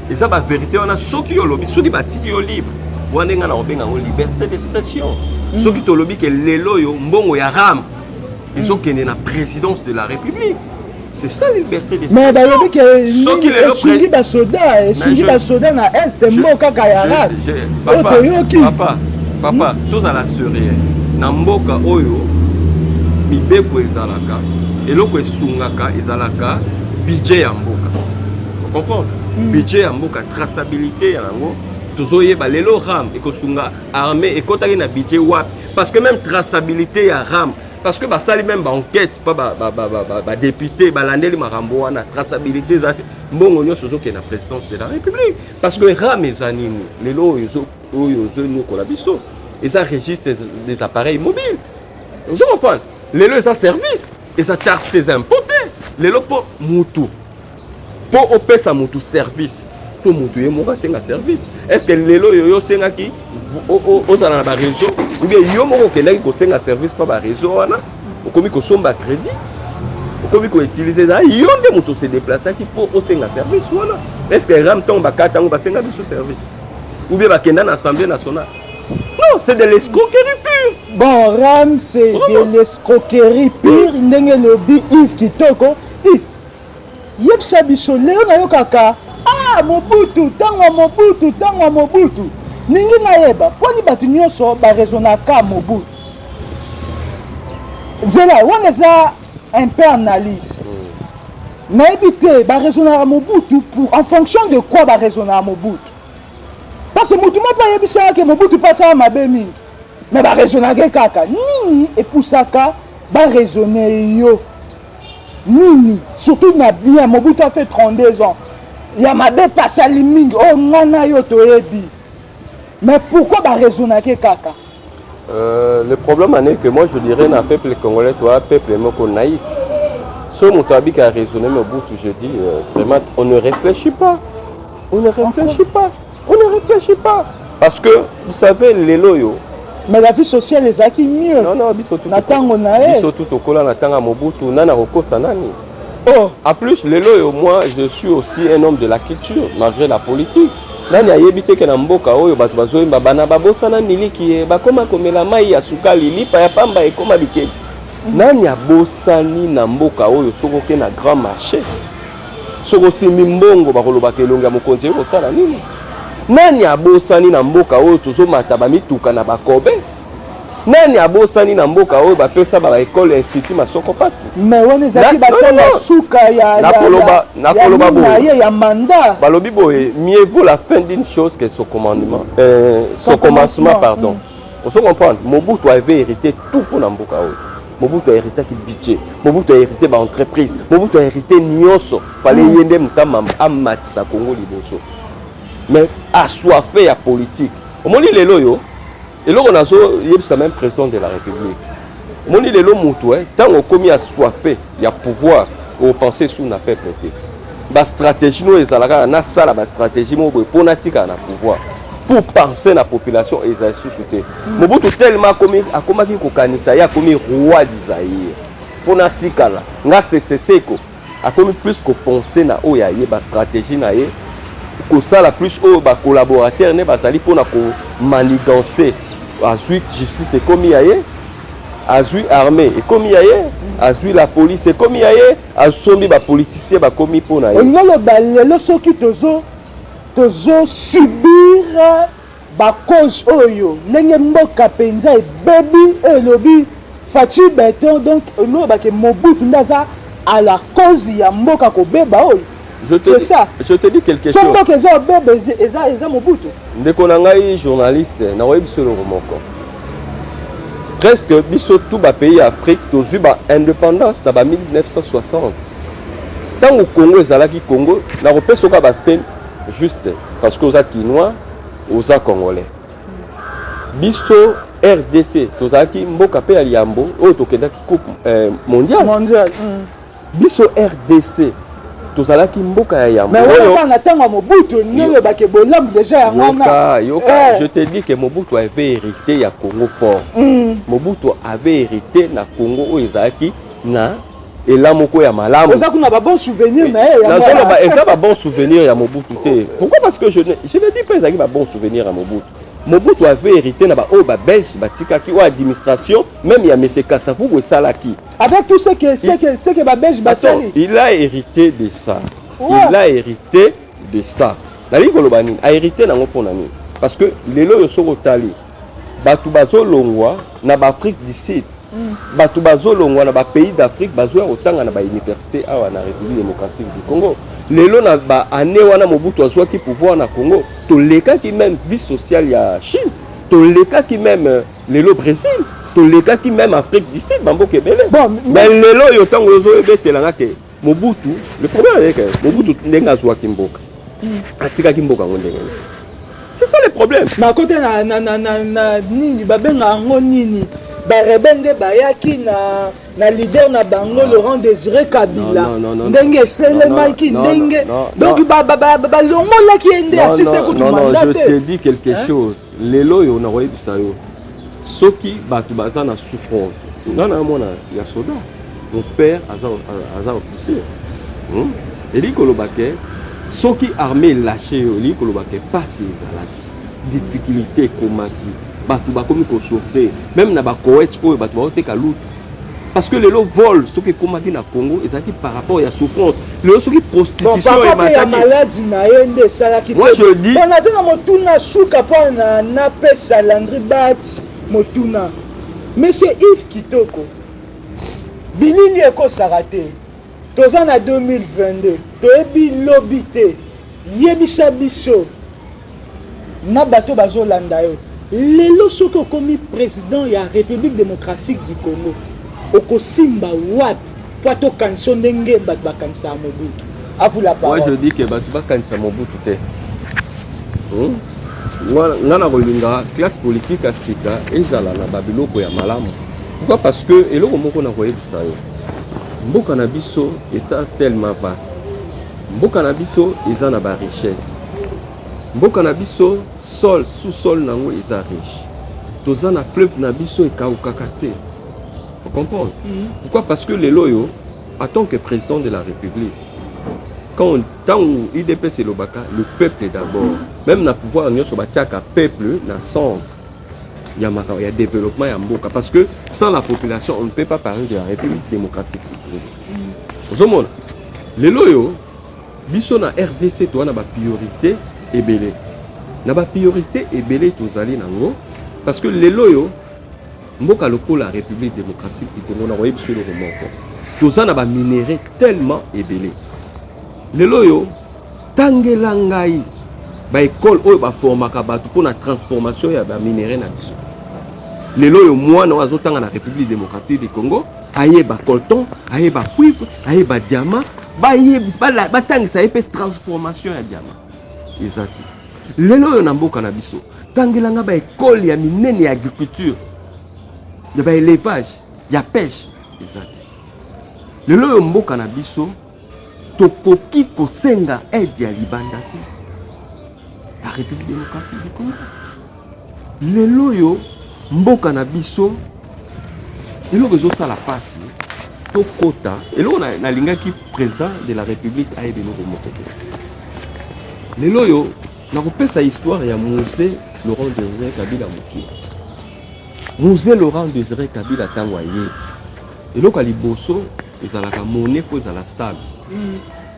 Et ça, la vérité, on a ceux qui ont lobby, ceux qui sont libres. On a une liberté d'expression. Ceux qui ont lobby, que Lelo, Mbongo, Yaram, ils ont gagné la présidence de la République. C'est ça la liberté d'expression. Mais il y a des Sungi Basoda, Sungi Basoda na Est, Mboka Kayara. Papa, tous à la sérieux. Na Mboka Oyo, Mibeko ezalaka, eloko esungaka ezalaka, budget ya Mboka. Vous comprenez? Budget ya Mboka, traçabilité ya nango, tozoyeba lelo RAM ekosunga armée ekotaki na budget wapi. Parce que même traçabilité ya RAM. Parce que ça même enquête pas député balandeli marambo wana traçabilité za mbongo nyoso zo ke na présidence de la République parce que ram ezanini lelo oyo zo nyoko la biso et ça registre des appareils mobiles vous comprenez lelo ça service et ça taxe des importés lelo po mutu po opesa mutu service so mutu ye moko asenga service. Est-ce que lelo yo senga ki ozala na ba réseau ou bien yo moko kendaki kosenga service pa ba réseau wana okomi kosomba crédit okomi ko utiliser ça yo nde mutu se déplacer ki po osenga service wana. Est-ce que ram ton bakata ngo basenga biso service ou bien bakenda na assemblée nationale? Non, c'est de l'escroquerie pure. Bon, ram c'est de l'escroquerie pure. Ndenge lobi Yves Kitoko Yves yebisa biso leo na yo kaka Mobutu tango Mobutu ningi nayeba poni batu nyonso barezonaka Mobutu zela wana eza un peu analyse nayebi te barezonaka Mobutu en fonction de quoi barezonaka Mobutu parce que mutu moko ayebisaka ke Mobutu pasaka mabe mingi mais barezonaka kaka nini epusaka barezone yo nini surtout na bien Mobutu a fait 32 ans Yamade pasali mingi oh ngana yo toyebi mais pourquoi ba raisonnake kaka le problème est que moi je dirais na peuple congolais toi peuple moko naïf so mutabi ka raisonner Mobutu je dis vraiment on ne réfléchit pas parce que vous savez les loyaux mais la vie sociale les acquis mieux non biso tout natango na biso tout okola natanga Mobutu nana kokosa nani. Oh. En plus, moi, je suis aussi un homme de la culture, malgré la politique. Nani a yebite ke na mboka oyo batu bazoyimba bana babosana miliki bakoma komela mai ya sukali lipa ya pamba ekoma bikeli. Nani abosani na mboka oyo soko ke na grand marché. Soko simi mbongo bakoloba kelonga mokonzi ko sala nini? Nani abosani na mboka oyo tozomata ba mituka na bakobe? Nani abosani na mboka oyo bapesa ba école institut masoko pasi mais wana ezaki batanga suka ya ya mandat balobi boye mieux vaut la fin d'une chose que son commandement son commencement pardon on se comprend. Mobutu avait hérité tout pour na mboka oyo Mobutu a hérité ki budget Mobutu a hérité ba entreprise Mobutu a hérité nyonso fallait yende mutama amatisa Congo liboso mais assoiffé ya politique omoni lelo yo et là, on a le même président de la République. Mon dit le moutou, tant on commis à soifé, il y a pouvoir, on pense sous n'a pas prêté. La stratégie, nous, les Alara, na ça la stratégie, pour natika na pouvoir, pour penser la population et les susciter. Mobutu tellement commis à comment qu'il kokanisa, il a commis roi d'Isaïe. Fonatika là, na c'est ko, a commis plus que penser na oya yé, la stratégie na yé, que ça la plus haut, ba collaborateur ne ba sali pour na ko manigancer. Azui justice et commis aye, azui armée et commis aye, azui la police et commis aye, azombi ba politicien ba commis pour na aye. On a le balelo soki tozo subir ba cause oyo ndenge mboka penza e baby elobi Fachi Beton donc on ba ke Mobutu ndaza à la cause ya mboka ko beba oyo. C'est ça. Je te dis quelque chose. Son que ça bébé eza Mobutu. Ndeko na ngai journaliste na webi solo moko. Presque biso tout ba pays Afrique tozu ba indépendance na ba 1960. Tant au Congo ezalaki Congo na repeso ka ba fait juste parce que aux Kinois aux Congolais. Biso RDC tozalaki mboka pe aliambo o tokendaki coupe mondial. Biso RDC tozalaki mboka ya yambo. Mais on a tant Mobutu nyoyo ba ke bolam déjà ya ngana. Je te dis que Mobutu avait hérité ya Congo fort. Mobutu avait hérité na Congo o ezalaki na elamoko ya malamu. Oza kuna ba bon souvenir na ya. Na zolo ba eza ba bon souvenir ya Mobutu te. Pourquoi? Parce que je ne dis pas ezalaki ba bon souvenir ya Mobutu. Mobutu avait hérité na ba o ba belge batikaki o administration même ya monsieur Kasavubu esalaki. Avec tout ce que ba belge basali. Il a hérité de ça. Ouais. Il a hérité de ça. Nali kolobani a hérité nango pona nini? Parce que lelo yo soko tali batu bazolongwa na ba Afrique du Sud. Batu bazolongwa na ba pays d'Afrique bazoya otanga na ba université awa na République démocratique du Congo. Lelo na ba année wana Mobutu azwa ki pouvoir na Congo, to leka ki même vie sociale ya Chine, to leka ki même lelo Brésil, to leka ki même Afrique du Sud, bambo kebele. Bon, mais lelo yo tango yozo ebetelanga ke Mobutu, le problème est que Mobutu ndenga azwa ki mboka. Atika ki mboka ngondenge. C'est ça le problème. Na côté na nini babenga ngo nini? Barebende bayaki na leader na bango Laurent Désiré Kabila ndenge selemaki ndenge donc balongolaki ende asise kutu mandat. Je te dis quelque chose lelo yo na koyi bisayo soki batu baza na souffrance ngana mona ya soda mon père aza officier eli kolobake soki armée lâché yo eli kolobake passe ezalaki difficulté komaki batu bakomi ko souffrir même na ba Koweït oyo batu baoteka lutu parce que les lots volent ce qui est na Congo et ça qui par rapport à la souffrance le ce qui prostitution et maladie na yende ça qui moi je dis on a ça motuna souka pa na pesa landri bat motuna monsieur Yves Kitoko bilili eko sarate toza na 2022 toyebi lobité yebisa biso na bato bazolanda yo lelo soki okomi président ya République démocratique du Congo okosimba wapi po tokanisa ndenge bato bakanisa Mobutu. À vous la parole. Moi je dis que bato bakanisa Mobutu te ngana kolinga classe politique asika ezala na babiloko ya malamu. Pourquoi? Parce que eloko moko na koyebisa yo mboka na biso est tellement vaste. Mboka na biso eza na ba richesse. Mboka na biso sol sous-sol nango eza riche. Toza na fleuve na biso ekaukaka te. Vous comprenez? Pourquoi? Parce que les loyaux, en tant que président de la République, quand IDP c'est le Baka, le peuple d'abord, même na pouvoir nous sur le peuple na centre, il y a développement ya mboka parce que sans la population on ne peut pas parler de la République démocratique. Vous comprenez? Les loyaux, biso na RDC toi na ba priorité ebele. Na ba priorité ebele tozali nango parce que les loyaux mboka loko la République démocratique du Congo na royebi sur le remoko toza na ba minéraux tellement ébélé lelo yo tangela ngai ba école oyo ba formaka bato pour la transformation ya ba minéraux na biso lelo yo mwana azotanga na République démocratique du Congo ayeba coltan ayeba cuivre ayeba diamant ba tangisa epé transformation ya diamant ezati lelo yo na mboka na biso tangela nga ba école ya minene ya agriculture il y a élevage, il y a pêche. Le loyo mboka na biso tokoki kosenga aide ya libanda te. La République démocratique du Congo. Le loyo mboka na biso elo rezo sala pasi tokota elo na lingaki président de la République aide no remonter. Le loyo na kopesa histoire ya Musée Laurent Désiré Kabila Moki. Musée Laurent Désiré Kabila Tangwaye. Et donc à Liboso, ils ont la monnaie, faut la stable.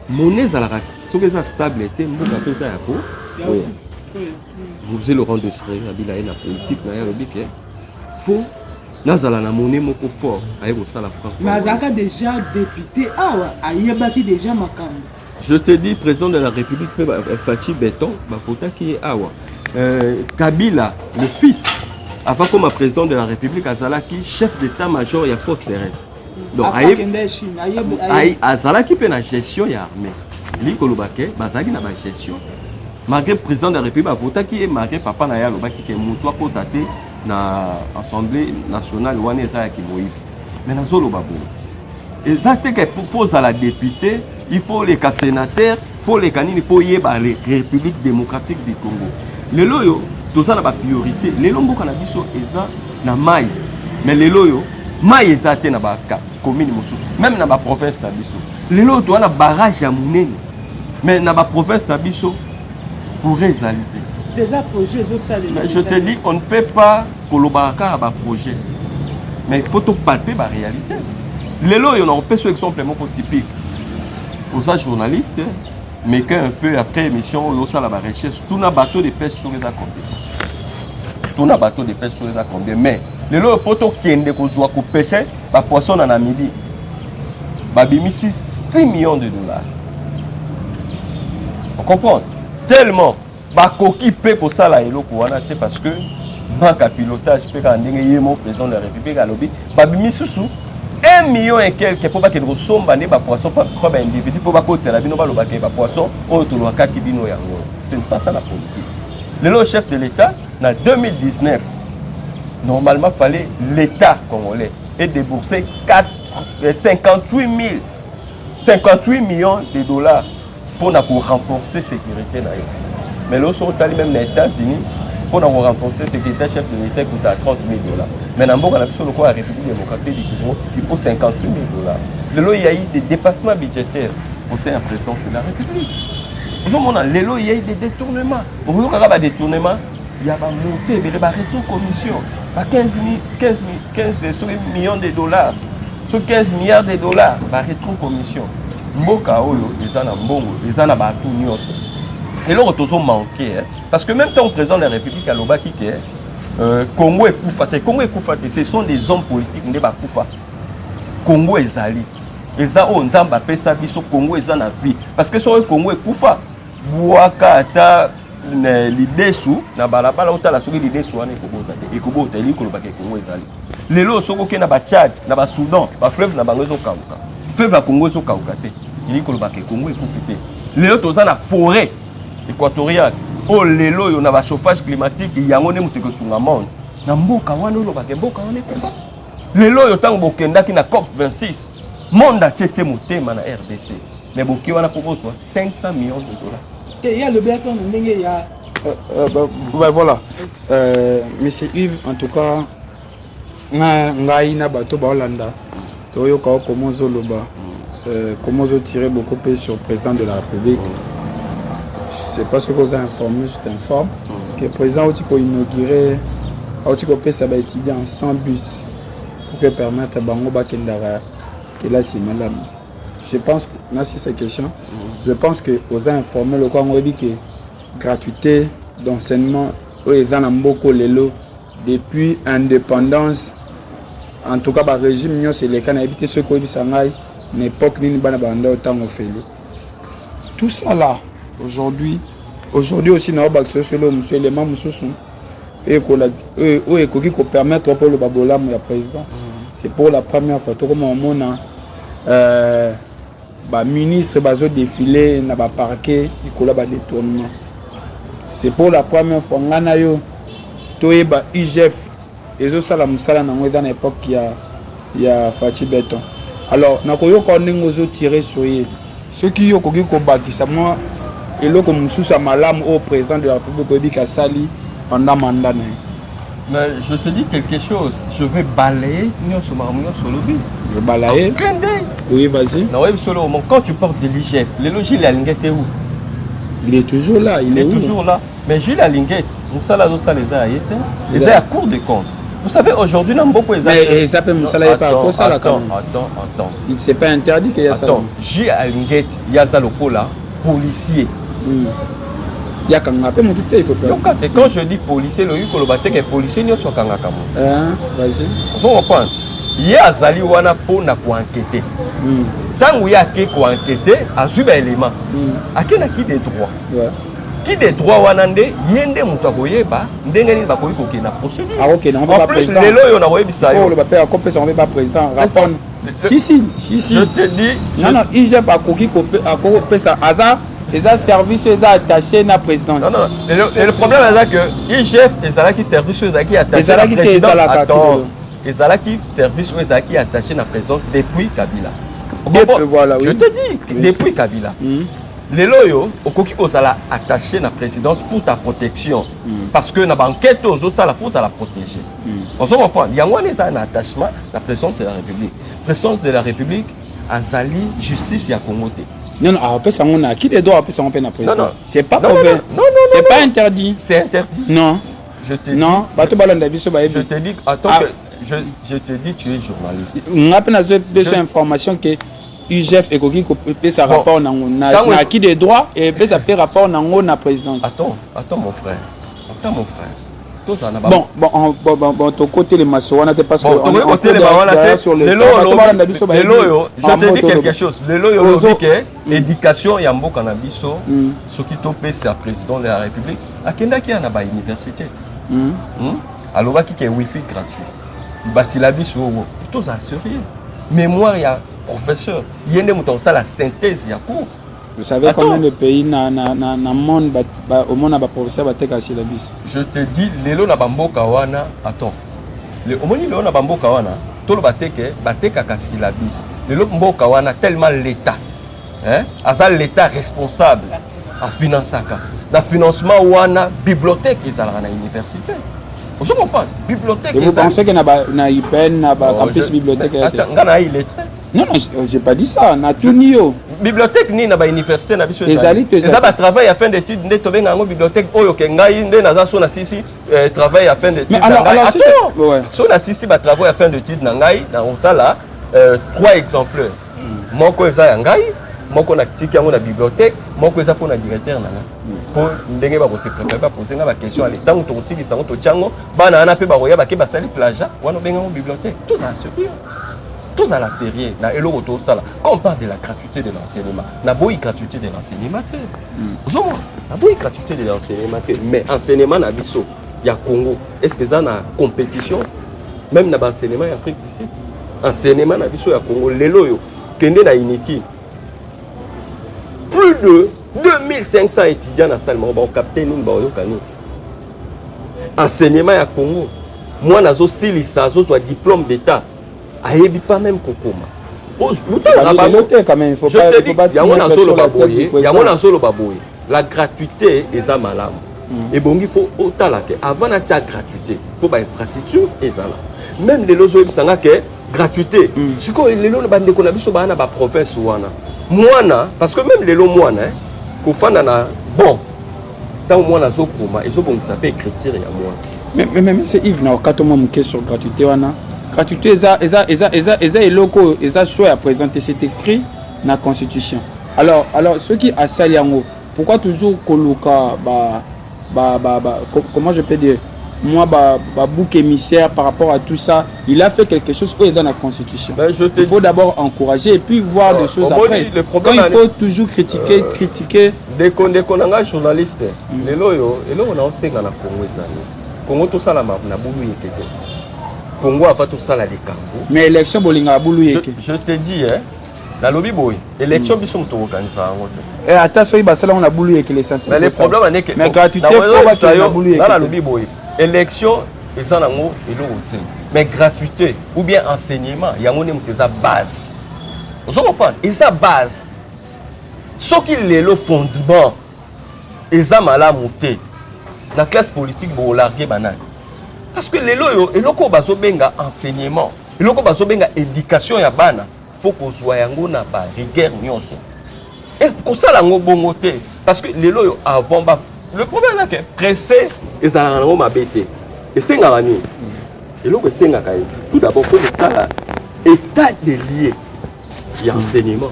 Monnaie, ils ont la stable, était mboka pesa ya ko. Musée Laurent Désiré Kabila na politique na ya bike. Faut nazala na monnaie moko fort aye ko sala franc. Mazaka déjà député awa ayebaki déjà makambo. Je te dis président de la République Fachi Beton, ba fota qui est awa. Kabila le fils avant comme président de la République azalaki chef d'état-major ya force terrestre. Donc azalaki pe na gestion ya armée. Li kolobake bazaki na ba gestion. Malgré président de la République avotaki et malgré papa na ya lobaki ke mutu akotate na assemblée nationale wana eza ki moyibi. Mais na zolo babo. Exacte que pour la député, il faut les sénateurs, il faut les canines pour y la République démocratique du Congo. Le loyo tout ça na ba priorité les lombo cannabis eza na mai mais les loyo mai eza te na ba commune mosu même na ba province na biso les loyo to na barrage ya munene mais na ba province na biso pour réaliser déjà projet zo salé je te dis on ne peut pas kolobaka ba projet mais il faut to palper ba réalité les loyo on peut sur exemple moko typique pour ça journaliste mais qu'un peu après émission l'eau ça la recherche tout na bateau de pêche sur les accords tout na bateau de pêche sur les accords mais le lot poto kende ko joa ko pêcher ba poisson na Namibie ba bimisi 6 millions de dollars on comprend tellement ba koki pe ko sala eloko wana te parce que banque à pilotage pe ka ndenge yemo président de la République à lobby ba bimisi sous 1 million et quelques pour pas que nous sommes ne pas poisson pas individu pour pas que la bino ba lobaki ba poisson o to loka ki bino yango c'est pas ça la politique. Le chef de l'État en 2019 normalement fallait l'État congolais ait déboursé 58 millions de dollars pour renforcer la sécurité. Mais là, on a même les États-Unis pour renforcer la sécurité, chef de l'État coûte à 30 000 $. Mais dans la République démocratique du Congo, il faut 58 000 $. Il y a eu des dépassements budgétaires au sein de la présidence de la République. Il y a eu des détournements. Au lieu de détournements, il y a monté, il y a retour commission. 15 millions de dollars. Sur 15 milliards de dollars, il y a retour commission. Mboka oyo, les gens les gens tout nyonso. Et là, on a manqué. Parce que même tant que président de la République, Aloba qui est Congo et Koufate. Congo et Koufate, ce sont des hommes politiques qui ne sont pas Koufa. Congo et Zali. Et ça, on a fait biso Congo et Zana vie. Parce que sur le Congo et Koufa, Bouaka, Ata, l'idée sous, na balabala, on a la souris l'idée sous, et Kobo, t'as dit que le Congo et Zali. Les lots sont OK, na Tchad, na Soudan, na fleuve, na Bangozo Kauka. Fleuve à Congo, so Kauka. Il dit que le Congo est Koufate. Les lots, on a la forêt équatoriale. Oh, les lots, on a le chauffage climatique, il y a un monde qui est sur le monde. Na mboka wana lo bakemboka wana ekufa. Lelo yo tango bokendaki na COP 26. Monde a tchétché motema na RDC. Mais boki wana koboswa 500 millions de dollars. Il y a le béton ndenge il y a voilà. Monsieur Yves, en tout cas, ngai na bato ba Hollanda. Toyo ka komozo loba. Komozo tirer beaucoup plus sur le président de la République. Je ne sais pas ce que vous avez informé, je t'informe que le président a inauguré ça va étudier en 100 bus pour que permettre à Bango Bakendara que là c'est malade. Je pense que c'est cette question. Je pense que vous avez informé le Congo dit que gratuité d'enseignement aux Anamboko Lelo depuis indépendance. En tout cas, le régime c'est les canaux habité ce qu'on Sangai n'époque ni bana banda autant au fait. Tout ça là aujourd'hui aussi na ba solo monsieur les membres sous et qui permettre pour le babola le président. C'est pour la première fois tout comme on a ministre bazo défilé na ba parquet ikola ba détournement. C'est pour la première fois ngana yo toyeba IGF ezo sala musala na ngweza na époque il y a Fachi Béton. Alors na koyo ko ndingo tirer sur ceux qui yo koki ko bakisa moi et là comme sous sa malam au président de la République dit qu'à Sali pendant mandat. Mais je te dis quelque chose, je vais balayer sur le je vais balayer. Oui, vas-y. Quand tu portes de l'IGF, le logis la linguette est où? Il est toujours là, il est toujours là. Mais Gilles la linguette, nous ça là ça les a été, les a à court de compte. Vous savez aujourd'hui dans beaucoup de mais ça peut me salaire pas comme ça là. Attends. Il c'est pas interdit qu'il y a ça. Attends, Gilles la linguette, il y a ça là, policier. Il y a quand il faut pas. Quand je dis policier, le Yukolobatek est policier, il y a soit Kangakamo. Vas-y. Vous comprenez? Il y a Zali Wana pour enquêter. Tant où il y a qui enquêter, à suivre l'élément. À qui n'a qui des droits? Qui des droits Wanande, Yende Moutaboyeba, Ndengani Bakoyko na procédure. Ah ok, non, en plus, les lois, on a envoyé ça. Il faut le papier à compter, on ne pas président. Si. Je te dis. Non, il j'ai pas coquille à couper ça. Hasard. Les services sont attachés à la présidence. Non. Le problème c'est que IGF et Zalaki services sont attachés à la présidence. Attends. Et Zalaki services sont attachés à la présidence depuis Kabila. Voilà, je te dis, depuis Kabila. Les loyaux, au Kokiko Zala attaché à la présidence pour ta protection. Parce que dans l'enquête, ça la faut la protéger. On se comprend. Il y a un attachement à la présidence de la République. La présidence de la République, à Zali, justice et à Congoté. Non, après ça, on a qui les droits après ça, on peut la présidence. C'est pas mauvais. Non, c'est pas interdit. C'est interdit. Non. Je te dis, attends, je te dis, tu es journaliste. On a des informations que IGF et Koki peut sa rapport na qui des droits et peut sa rapport na la présidence. Attends, mon frère. Bon, ton côté les maçons, on a pas sur le côté les maçons, sur les loyaux. Je te dis quelque chose. Les loyaux, l'éducation, il y a un beau cannabis, ce qui topé, c'est le président de la République. À Kenda qui a une université. Alors, qui est Wi-Fi gratuit. Basilabis, tout ça, c'est rien. Mémoire, il y a professeur. Il y a la synthèse, il y a cours. Vous savez combien de pays dans le monde au monde a professeur à syllabus? Je te dis, les lois na bambo kawana, attends. Au monde les lois na bambo kawana, toloba teke bateka ka syllabus lelo mboka wana tellement l'état hein asa l'état responsable à finançaka na financement wana bibliothèque ezalaka na université vous comprenez bibliothèque vous pensez que na IPN na campus bibliothèque attends ngana illettré non j'ai pas dit ça na tunio bibliothèque ni na ba université na biso ezali ba travail à fin d'études nde to benga ngo bibliothèque oyo ke ngai nde naza so na sisi travail à fin d'études alors so na sisi ba travail à fin d'études na ngai na osala 3 exemplaires moko eza ya ngai moko na tiki yango na bibliothèque moko eza pour na directeur na ngai pour ndenge ba ko se préparer ba poser nga ba question à l'état to aussi bisango to tiango bana ana pe ba roya ba ke ba sali plagiat wana benga ngo bibliothèque tout ça sérieux tous à la série, na eloko to sala. Quand on parle de la gratuité de l'enseignement, na boy gratuité de l'enseignement. Vous avez na boy gratuité de l'enseignement, mais enseignement na biso, ya Congo, est-ce que ça na compétition même na enseignement en Afrique d'ici? Enseignement na biso ya Congo lelo yo kende na iniki. Plus de 2500 étudiants na salle ba capitaine ni ba yo kani. Enseignement ya Congo. Moi nazo silisa zo soit diplôme d'état. Ayebi pas même kokoma. Quand même, il faut pas la gratuité est à malam. Et bon, il faut autant la avant la gratuité, il faut pas infrastructure et ça là. Même les logements ils sont que gratuité. Si quoi les logements bande qu'on a vu sur bana ba province ouana. Moana parce que même les logements moana qu'on fait na bon. Tant moana zo koma, ils ont bon ça peut écrire ya moi. Mais c'est Yves na quand on me question gratuité wana. Gratuité eza eloko eza choix à présenter, c'est écrit dans la constitution. Alors ceux qui assalent yango, pourquoi toujours koloka comment je peux dire moi bouc émissaire par rapport à tout ça, il a fait quelque chose où est dans la constitution. Ben, il faut d'abord encourager et puis voir des choses après. Quand il faut toujours critiquer des konanga journalistes. Lelo yo on a aussi na Congo ezali. Congo tout ça la na bulu yekete. Congo a pas tout ça la décampo. Mais élection bolinga bulu yeke. Je te dis hein, la lobby boy, élection biso to organiser ngo. Et attention ba sala on a bulu yeke l'essentiel. Mais le problème est que mais gratuité faut pas ça na bulu yeke. La lobby boy, élection eza nango eloko. Mais gratuité ou bien enseignement, yango ne muteza base. Vous comprenez? Et ça base. Ce qui est le fondement eza malamu te. La classe politique bo larguer banane. Parce que les loyo et loko bazo benga enseignement, et loko bazo benga éducation ya bana, faut qu'on soit yango na ba rigueur nyonso. Et pour ça la ngobongo te parce que les loyo avant ba le problème est que pressé et ça na ngoma bete. Et c'est ngani. Et loko senga kai. Tout d'abord faut que ça état de lié y enseignement.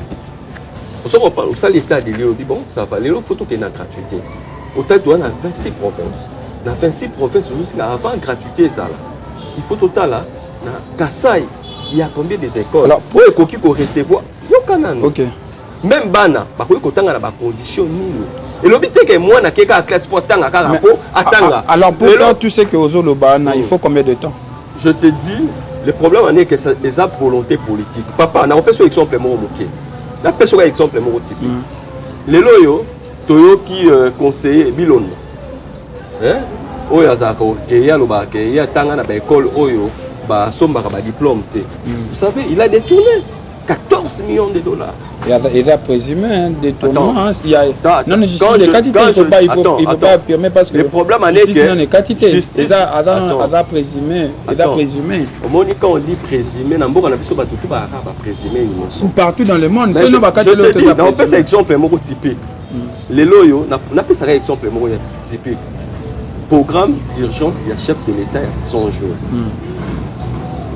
On se reprend ça l'état de lié dit bon ça va les faut que na gratuité. Autant doit na 26 provinces. Dans 26 provinces, avant gratuité, ça, il faut total là, Kassai, il y a combien des écoles? Alors, pour les coquilles qu'on recevoir, ok. Même Bana, parce que quand on a des conditions, et le but est que moi, je suis à la classe pour attendre. Alors, pour faire tout ce que vous avez, il faut combien de temps? Je te dis, le problème est que c'est une volonté politique. Papa, on a fait un exemple moqué. On a fait un exemple typique. Les loyaux, Toyo qui conseiller Bilon. Oyo azaka keya loba keya tanga na ba école oyo ba sombaka ba diplôme te. Vous savez, il a détourné 14 millions de dollars. Il a présumé détournement. Il y a non justice de quantité, il faut pas affirmer parce que le problème est que non quantité. Il a présumé, Au moment quand on dit présumé, na mboka na biso ba tutu ba présumé partout dans le monde. Sinon ba kati l'autre. On fait cet exemple moko typique. Les loyo na fait ça exemple moko typique. Programme d'urgence, il y a chef de l'État, il y a 100 jours.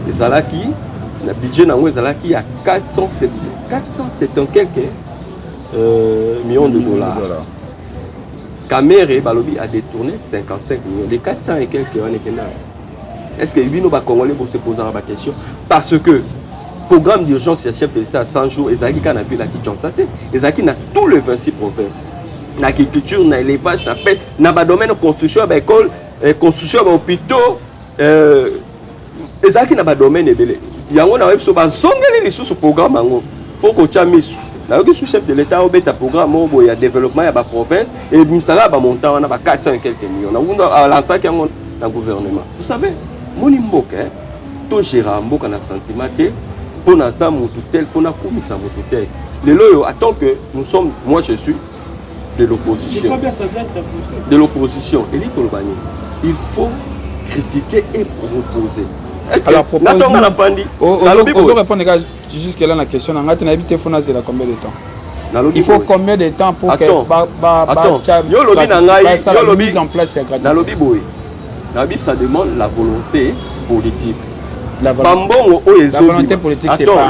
Et Zalaki, le budget il y a 470 quelques millions de dollars. Kamere Balobi a détourné 55 millions. Les 400 et quelques, est-ce que les Congolais vont se poser la question? Parce que programme d'urgence, il y a chef de l'État à 100 jours, et Zalaki a vu la Kinshasa, et Zalaki a tous les 26 provinces. L'agriculture, l'élevage, la pêche, dans le domaine de construction, l'école, construction des hôpitaux, et ça qui dans le domaine de il y a un programme, il faut que tu aies le chef de l'État a un programme, il y a développement, il y a la province, et il y a un montant, il y a 400 et quelques millions. Il y a lancé dans le gouvernement. Vous savez, mon immoque, to gérer mboka na sentiment te pour na ça mutu tel faut na komisa mutu tel le loyo attend que nous sommes moi je suis de l'opposition de l'opposition et dit kolobani il faut critiquer et proposer. Alors proposer na fandi on répondre jusque là la question na ngati na habité faut na zela combien de temps il faut combien de temps pour que yo lobi na ngai yo lobi mise en place c'est gratuit na lobi boy na bi ça demande la volonté politique. La volonté politique, c'est pas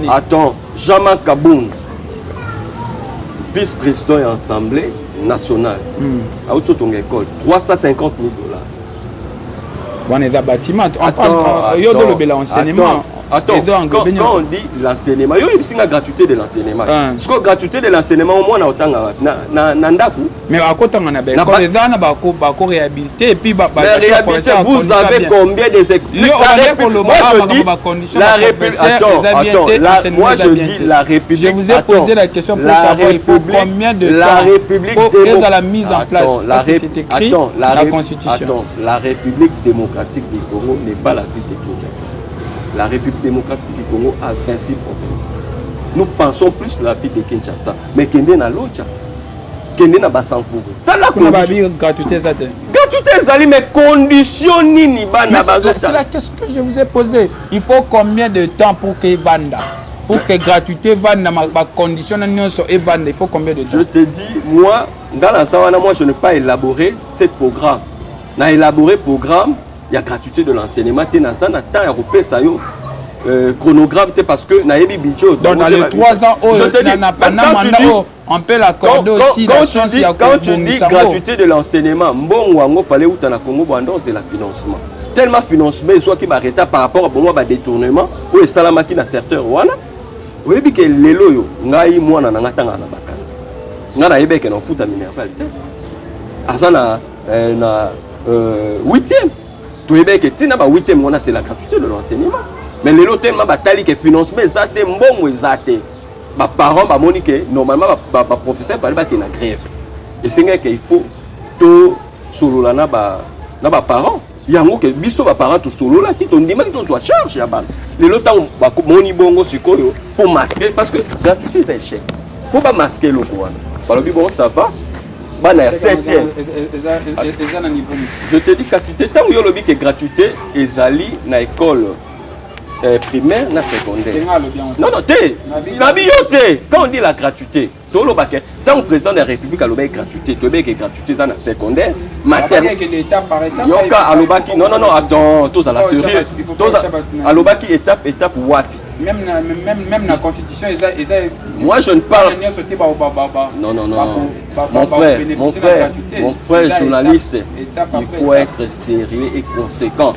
attends, Jama Kaboun, vice-président et assemblée nationale, à autour de ton école, $350,000. On est dans le bâtiment, on parle de l'enseignement. Attends, quand on dit l'enseignement, il y a une gratuité de l'enseignement. Parce que la gratuité de l'enseignement, au moins, mais à côté, on a des réhabilité et puis vous avez combien de moi je dis la République. Je vous ai posé la question pour savoir il faut combien de temps pour la mise en place. Parce que c'est écrit dans la Constitution. La République démocratique du Congo n'est pas la ville de Kinshasa. La République démocratique du Congo a 26 provinces. Nous pensons plus la ville de Kinshasa. Mais Kende na Locha, Kende na Basankourou. Gratuité, ça Gratuité, mais conditions ni bana bazota. C'est la question que je vous ai posée. Il faut combien de temps pour que Vanda, pour que gratuité Vanda, ma condition et Vanda, il faut combien de temps? Je te dis, moi, dans la Sawana, moi, je n'ai pas élaboré ce programme. On a élaboré programme. Il y a gratuité de l'enseignement. Tu as un chronogramme parce que dans les 3 ans, je te dis, on peut l'accorder aussi. Quand tu dis gratuité de l'enseignement, il fallait où tu as Congo c'est le financement. Tellement financement, soit qui m'arrête par rapport à détournement, ou salama qui n'a certain wana. Vous voyez que les loyaux, ngai moi na ngata na bakanza. Ngana yebe que na foot à Minerval. Azana na 8e. Que tina ba 8e mona c'est la gratuité de l'enseignement mais les lots tellement batali que financement zate mbongo ezate ba parents ba moni que normalement ba professeur fallait ba na grève et c'est que il faut to solo na ba parents yango que biso ba parents to solo la ki to ndima ki to soit charge ya ba les lots tant ba moni bongo sikoyo pour masquer parce que gratuité c'est cher pour pas masquer le quoi alors bon ça va. Bana 7e. Je te dis que si tu as une gratuité, ezali na école primaire na secondaire. Non, quand on dit la gratuité, tant le président de la République a le gratuité, tu as gratuité na secondaire, maternelle. Non, attends, tous à la sérieux. Alobaki étape wapi. Même la Constitution, moi je ne parle. Non. Mon frère journaliste, il faut être sérieux et conséquent.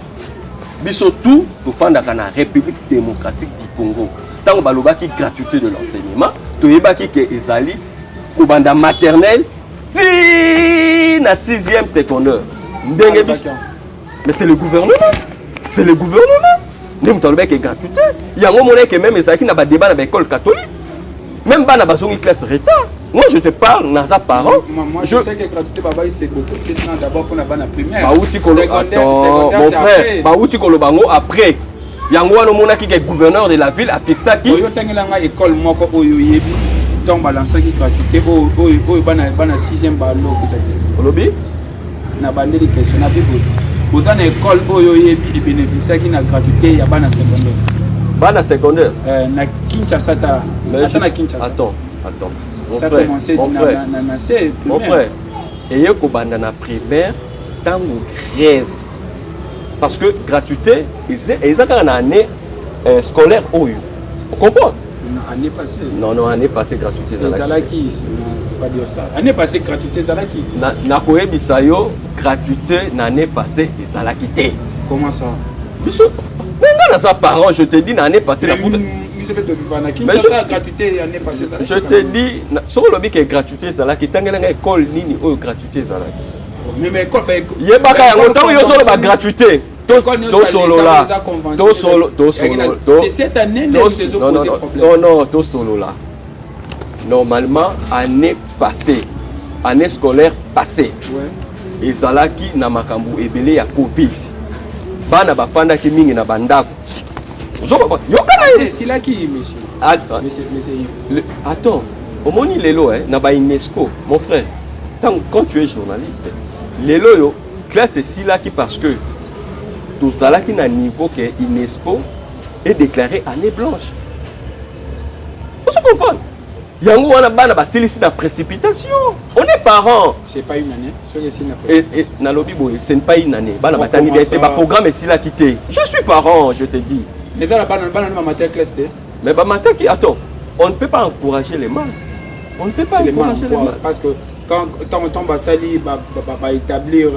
Mais surtout, pour faire la République démocratique du Congo. Tant que balobaki gratuité de l'enseignement, tu ebaki que ezali pour banda maternelle, si na 6e secondaire. Mais c'est le gouvernement. C'est le gouvernement. Nous avons une gratuité. Il y a un moment que même les qui n'ont pas débat dans l'école catholique. Même pas dans la classe retard. Moi je te parle dans un parent. Moi je sais que gratuité c'est beaucoup plus d'abord pour la primaire. Mon frère, Baouti Kolobango après. Il y a un moment qui est gouverneur de la ville a fixé qui. Il y a une école donc balancer qui gratuité au bana 6e balo lobby na bandeli question na bibo. Vous avez une école qui bénéficie qui a gratuité, il y a bana secondaire. Bana secondaire na Kinshasa Attends. Mon frère. Et il y a une primaire dans une grève. Parce que gratuité, ils ont une année scolaire. Vous comprenez? Année passée. Non, année passée gratuité. Zalaki, pas dire ça. Année passée gratuité Zalaki. Na Koé Bisayo gratuité l'année passée Zalaki. Comment ça? Biso. Mais dans sa parent, je te dis l'année passée la foot. Mais ça gratuité l'année passée Zalaki. Je te dis sur le bic gratuité Zalaki. Tangela école nini ou gratuité Zalaki. Mais école il y a pas qu'à longtemps il y a sur la gratuité. To solo là. C'est cette année que nous avons posé problème. Non, to solo là. Normalement, année passée, année scolaire passée, et Zalaki na makambu ebele ya Covid. bana bafanda ki mingi na bandako c'est là qui monsieur attends au moni lelo na ba UNESCO mon frère quand tu es journaliste lelo yo classe c'est là qui parce que tout ça là qui na niveau que UNESCO est déclaré année blanche vous comprenez yango wana bana basilisi na précipitation on est parents c'est pas une année et na lobby boy c'est pas une année bana batani bien ba programme c'est là quitté je suis parent je te dis mais dans la bana matin classe mais ba matin qui attends on ne peut pas encourager les mâles on ne peut pas encourager les mâles parce que quand on va salir va établir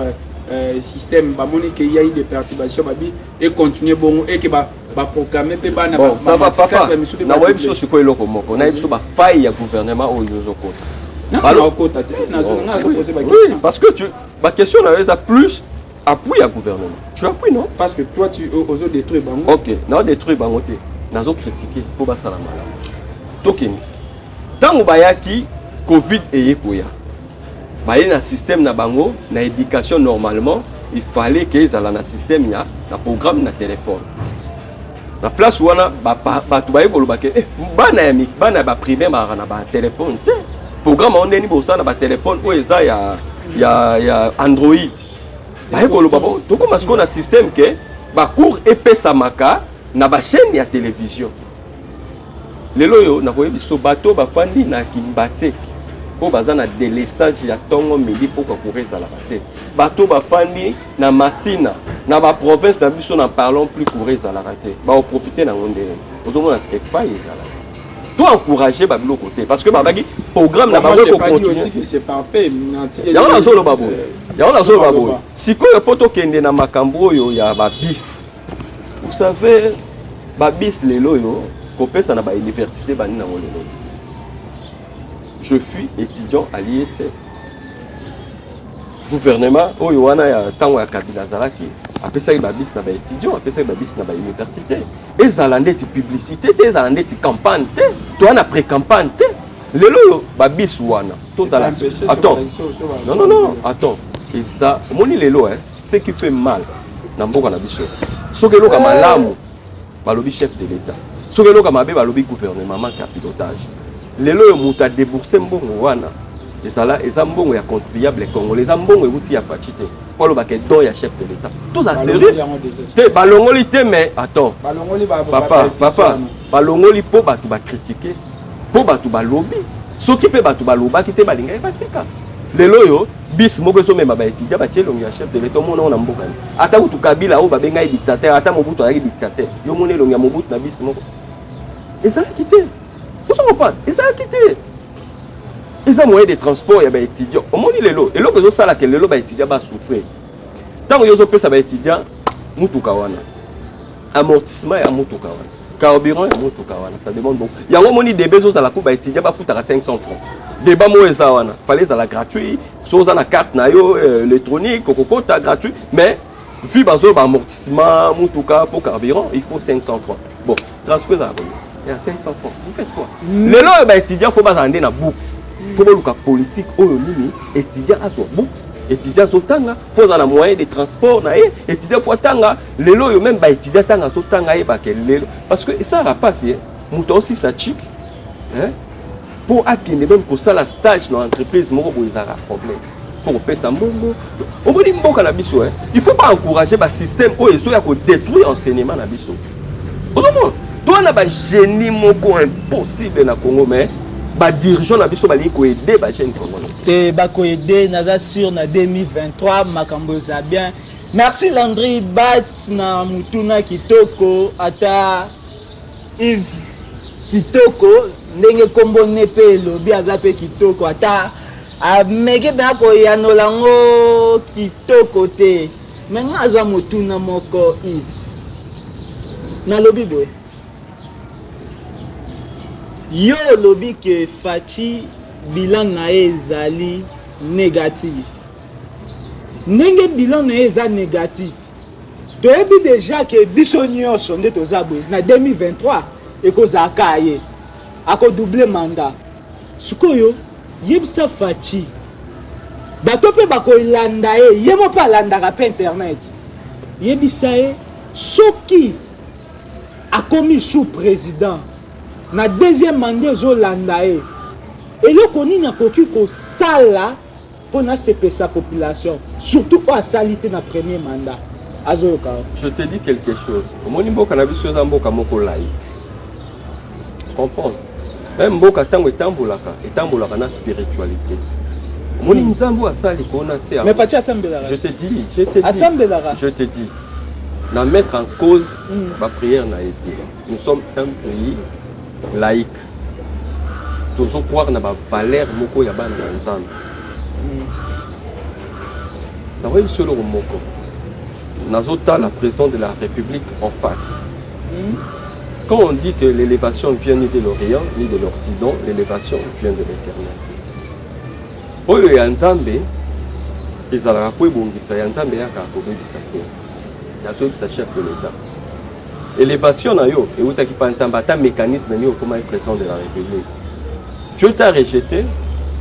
système ba moni qu'il y a eu des perturbations babi et continuer bon et que va proclamer pe bana bon ça va papa na web sur ce ko eloko moko na biso ba faille ya gouvernement o yozo kota alors kota na zona poser ba question oui parce que tu ba question na eza plus appui à gouvernement tu appuies non parce que toi tu oso détruire bango OK na détruire bango te nazo critiquer pour ba sala malamu tokeni tango bayaki covid eyekoya baye na système na bango na éducation normalement il fallait que ils allaient na système ya na programme na téléphone na place wana batu baye koloba ke bana ba primaire ba na ba téléphone te programme on ndeni bosa na ba téléphone o eza ya Android baye koloba bon to comme ce qu'on a système que ba cours epesa maka na ba chaîne ya télévision lelo yo na koyebi so bato bafandi na Kimbatek po baza na délaissage ya tongo midi po ko reza la bate bato bafandi na Masina na ba province na biso na parlons plus courir à la raté ba profiter na ngonde ozomona te faille ezala to encourager ba bilo côté parce que babaki programme na bango ko continuer c'est parfait ya on a solo babo sikoyo poto kende na makambo yo ya ba bis vous savez ba bis lelo yo ko pesa na ba université bani na ngolelo je suis étudiant à l'IEC gouvernement oyo wana ya tango ya Kabila Zalaki apesaki ba bis na ba étudiant apesaki ba bis na ba université ezala ndeti publicité te ezala ndeti campagne te to na pré-campagne te lelo yo ba bis wana to zala attends non attends et ça moni lelo ce qui fait mal na mboka na biso soki loka malamu balobi chef de l'état soki loka mabe balobi gouvernement manque à pilotage lelo yo muta débourser mbongo wana ezala eza mbongo ya contribuable congolais eza mbongo euti ya faci te polo bake don ya chef de l'état tout ça sérieux te balongoli te mais attends papa balongoli po batu ba critiquer po batu ba lobby soki pe batu ba lobaki te balinga batika lelo yo bis moko so mema ba étudiant ba tielongi ya chef de l'état mona na mboka ata kutu Kabila o babenga dictateur ata Mobutu ayaki dictateur yo mona elongi ya Mobutu na bis moko ezala kité vous comprenez ezala kité ils ont moyen de transport ya ba étudiant au moni lelo elo ko sala ke lelo ba étudiant ba souffrir tant que yo pesa ba étudiant mutuka wana amortissement ya mutuka wana carburant ya mutuka wana ça demande beaucoup ya moni de besoins à la coupe ba étudiant ba futaka 500 francs débat mo eza wana fallait ça la gratuit chose na carte na yo électronique kokota gratuit mais vu bazo ba amortissement mutuka faut carburant il faut 500 francs bon transfert à il y a 500 francs vous faites quoi lelo ba étudiant faut ba ande na books faut que politique oyo nini étudiant a son books étudiant so tanga faut dans la moyen de transport na étudiant faut tanga lelo yo même ba étudiant tanga so tanga ba ke lelo parce que ça va passer muto aussi ça chic hein pour akende même pour ça la stage dans l'entreprise moko bo ezara problème faut payer ça mbongo on veut dire mboka na biso hein il faut pas encourager ba système oyo so ya ko détruire enseignement na biso ozomona toi na ba génie moko impossible na Congo mais ba dirigeant na biso bali ko aider ba jeune congolais te ba ko aider naza sur na 2023 makambo za bien merci Landry Bat na mutuna kitoko ata Yves kitoko ndenge kombo nepe lobi azape kitoko ata ameke ba ko yanolango kitoko te menga aza mutuna moko Yves na lobi boy yo lobi ke Faci bilan na ezali négatif ndenge bilan na eza négatif toyebi déjà ke biso nyonso nde toza boye na 2023 ekozaka ye ako double mandat sikoyo yebisa Faci bato pe bakolanda ye mo pa alandaka pe internet yebisa ye soki akomi sous-président na deuxième mandat ozolanda ye eloko nini akoki kosala mpona sepesa population surtout oyo asali te na premier mandat azoyoka. Je te dis quelque chose. Omoni mboka na biso eza mboka moko laïque. Comprendre. Même mboka tango etambolaka na spiritualité. Omoni nzambo asali kona se. Mais pas assemblera. Je te dis. Assemblera. Je te dis. Na mettre en cause ma prière n'a été. Nous sommes un pays laïque. Toujours croire na ba valeur moko ya bana na nzambe. Na oui solo moko. Nazota, la présidente de la République en face. Quand on dit que l'élévation vient ni de l'Orient ni de l'Occident, l'élévation vient de l'Éternel. Oyo ya Nzambe, ezalaka ko ebongisa ya Nzambe yaka kobebisa te. Nazoyebisa chef de l'État. Élévation na yo, eutaki pa Nzambe ata mécanisme ni okoma président de la République. Dieu t'a rejeté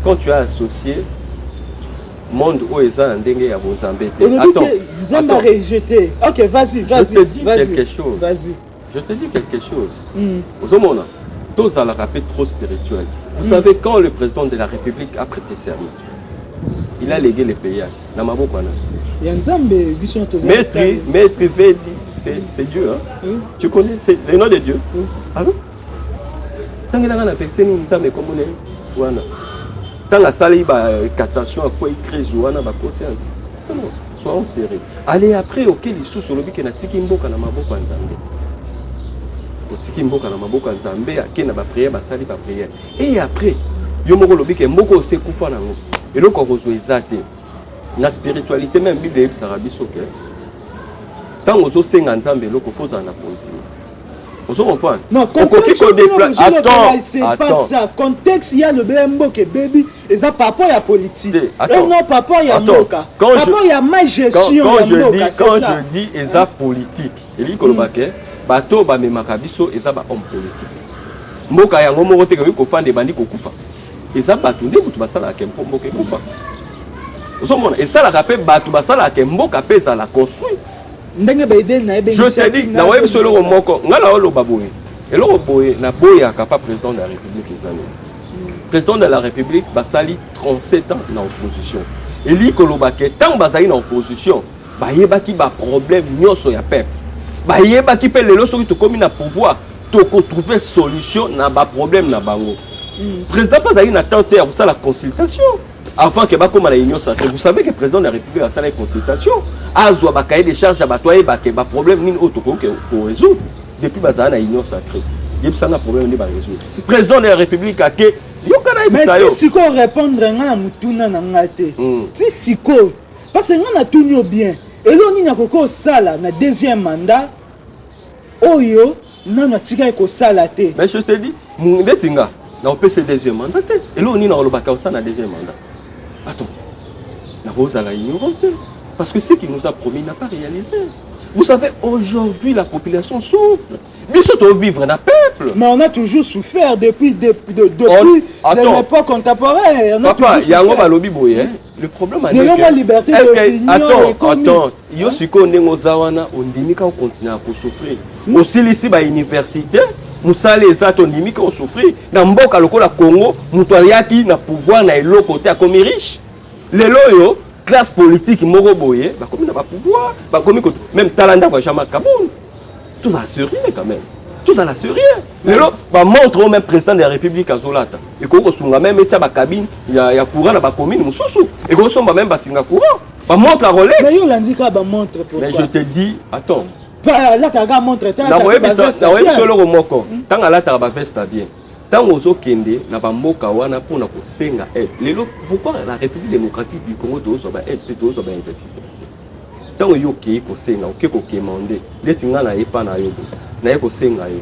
quand tu as associé monde où ils ont ndenge ya bonzambe te. Attends. Rejeté. OK, vas-y. Je te dis quelque chose. Vas-y. Je te dis quelque chose. Au moment tous à la rappel trop spirituel. Vous savez quand le président de la République a prêté serment, il a légué les pays na maboko na. Ya nzambe biso to. Maître Vedi, c'est Dieu hein. Tu connais c'est le nom de Dieu. Ah bon? Tangela na vexé ni nzambe comme on wana. Tant la salle captation à quoi il crée Joana ba conscience. Non, soyons sérieux. Allez après auquel il sous sur le bic na tiki mboka na maboko nzambe. O tiki mboka na maboko nzambe akena ba prière ba sali ba prière. Et après yo moko lobi ke mboko se kufa nango. Et donc on rejoue ezate. Na spiritualité même Bible ça rabiso ke. Tant ozo senga nzambe loko foza na continue. Vous comprenez? Non, contexte, attends, c'est pas ça. Contexte, il y a le BMBO qui est baby, et ça, papa, il y a politique. Et non, papa, il y a Moka. Papa, il y a ma gestion. Quand je dis, il y a politique, il y a que bateau, ba me makabiso, et ça, ba homme politique. Moka, il y a un moment où il y a des bandits qui kufa. Et ça, bateau, il y a ça, qui kufa. Vous comprenez? Et ça, la rappelle, bateau, ça, la Mboka pesa la construit. Je te dis, na web solo moko, ngala olo baboye. Et lo boye na boya kapa président de la République les années. Président de la République basali 37 ans na opposition. Et li kolobake tant bazali na opposition, ba yebaki ba problème nyoso ya peuple. Ba yebaki pe lelo soki to komi na pouvoir, to ko trouver solution na ba problème na bango. Président bazali na tenter pour ça la consultation. Avant que Bako la Union sacrée, vous savez que le président de la République a fait une consultation. Azoua Bakaye des charges à batoyer Baké, ba problème ni autre pour résoudre. Depuis la Union sacrée, il y a un problème ni ba résoudre. Le président de la République a que mais si qu'on répondre à Mutuna Nangate, si qu'on parce que on a tout bien. Et là on a koko sala na deuxième mandat. Oyo nana tika ko sala te. Mais je te dis, ndetinga na opese deuxième mandat. Et là on a le Baka na deuxième mandat. Attends, la rose à la ignorante, parce que ce qu'il nous a promis n'a pas réalisé. Vous savez, aujourd'hui, la population souffre. Mais surtout vivre dans le peuple. Mais on a toujours souffert depuis l'époque contemporaine. Papa, il y a un lobby boy. Le problème est que liberté d'opinion. Attends, yo siko nengo zawana ondimika continue à souffrir. Aussi ici ba université, musale esato ondimika on souffrir. Na mboka lokola Congo, muto ayaki na pouvoir na eloko côté a comme riche. Lelo yo classe politique moko boye, ba comme na ba pouvoir, ba comme même talanda va jamais Cameroun. Tout ça c'est rien quand même. Tout ça là c'est rien. Lelo ba montre au même président de la République azolata. Et ko sunga même etia ba cabine ya courant na ba commune mususu. Et ko somba même ba singa courant. Ba montre la Rolex. Mais yo landika ba montre pourquoi? Mais je te dis, attends. Là ta ga montre ta. Na web solo moko. Tanga la ta ba veste bien. Tant aux okende na ba mboka wana pona ko senga aide. Lelo pourquoi la République démocratique du Congo to ba aide plutôt so ba investisseur. Tant yo ki ko senga, ko ko kemande. Letinga na epa na yo. Na ko senga yo.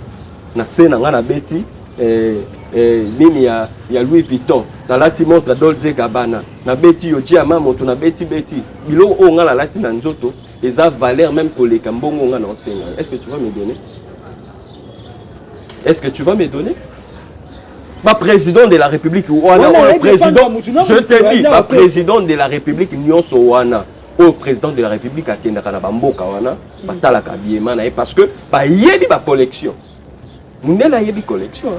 Na sena nga na beti nini ya Louis Vuitton. Na lati montre Dolce Gabbana. Na beti yo diamant moto na beti. Bilo o nga la lati na nzoto. Et ça valeur même pour les Cambongo nga na senga. Est-ce que tu vas me donner? Est-ce que tu vas me donner? Ma président de la République Ouana, président, je te dis, ma président de la République Nyonso Ouana, au président de la République à Kendaka na bamboka wana batala kabiema na parce que ba yebi ba collection mundela yebi collection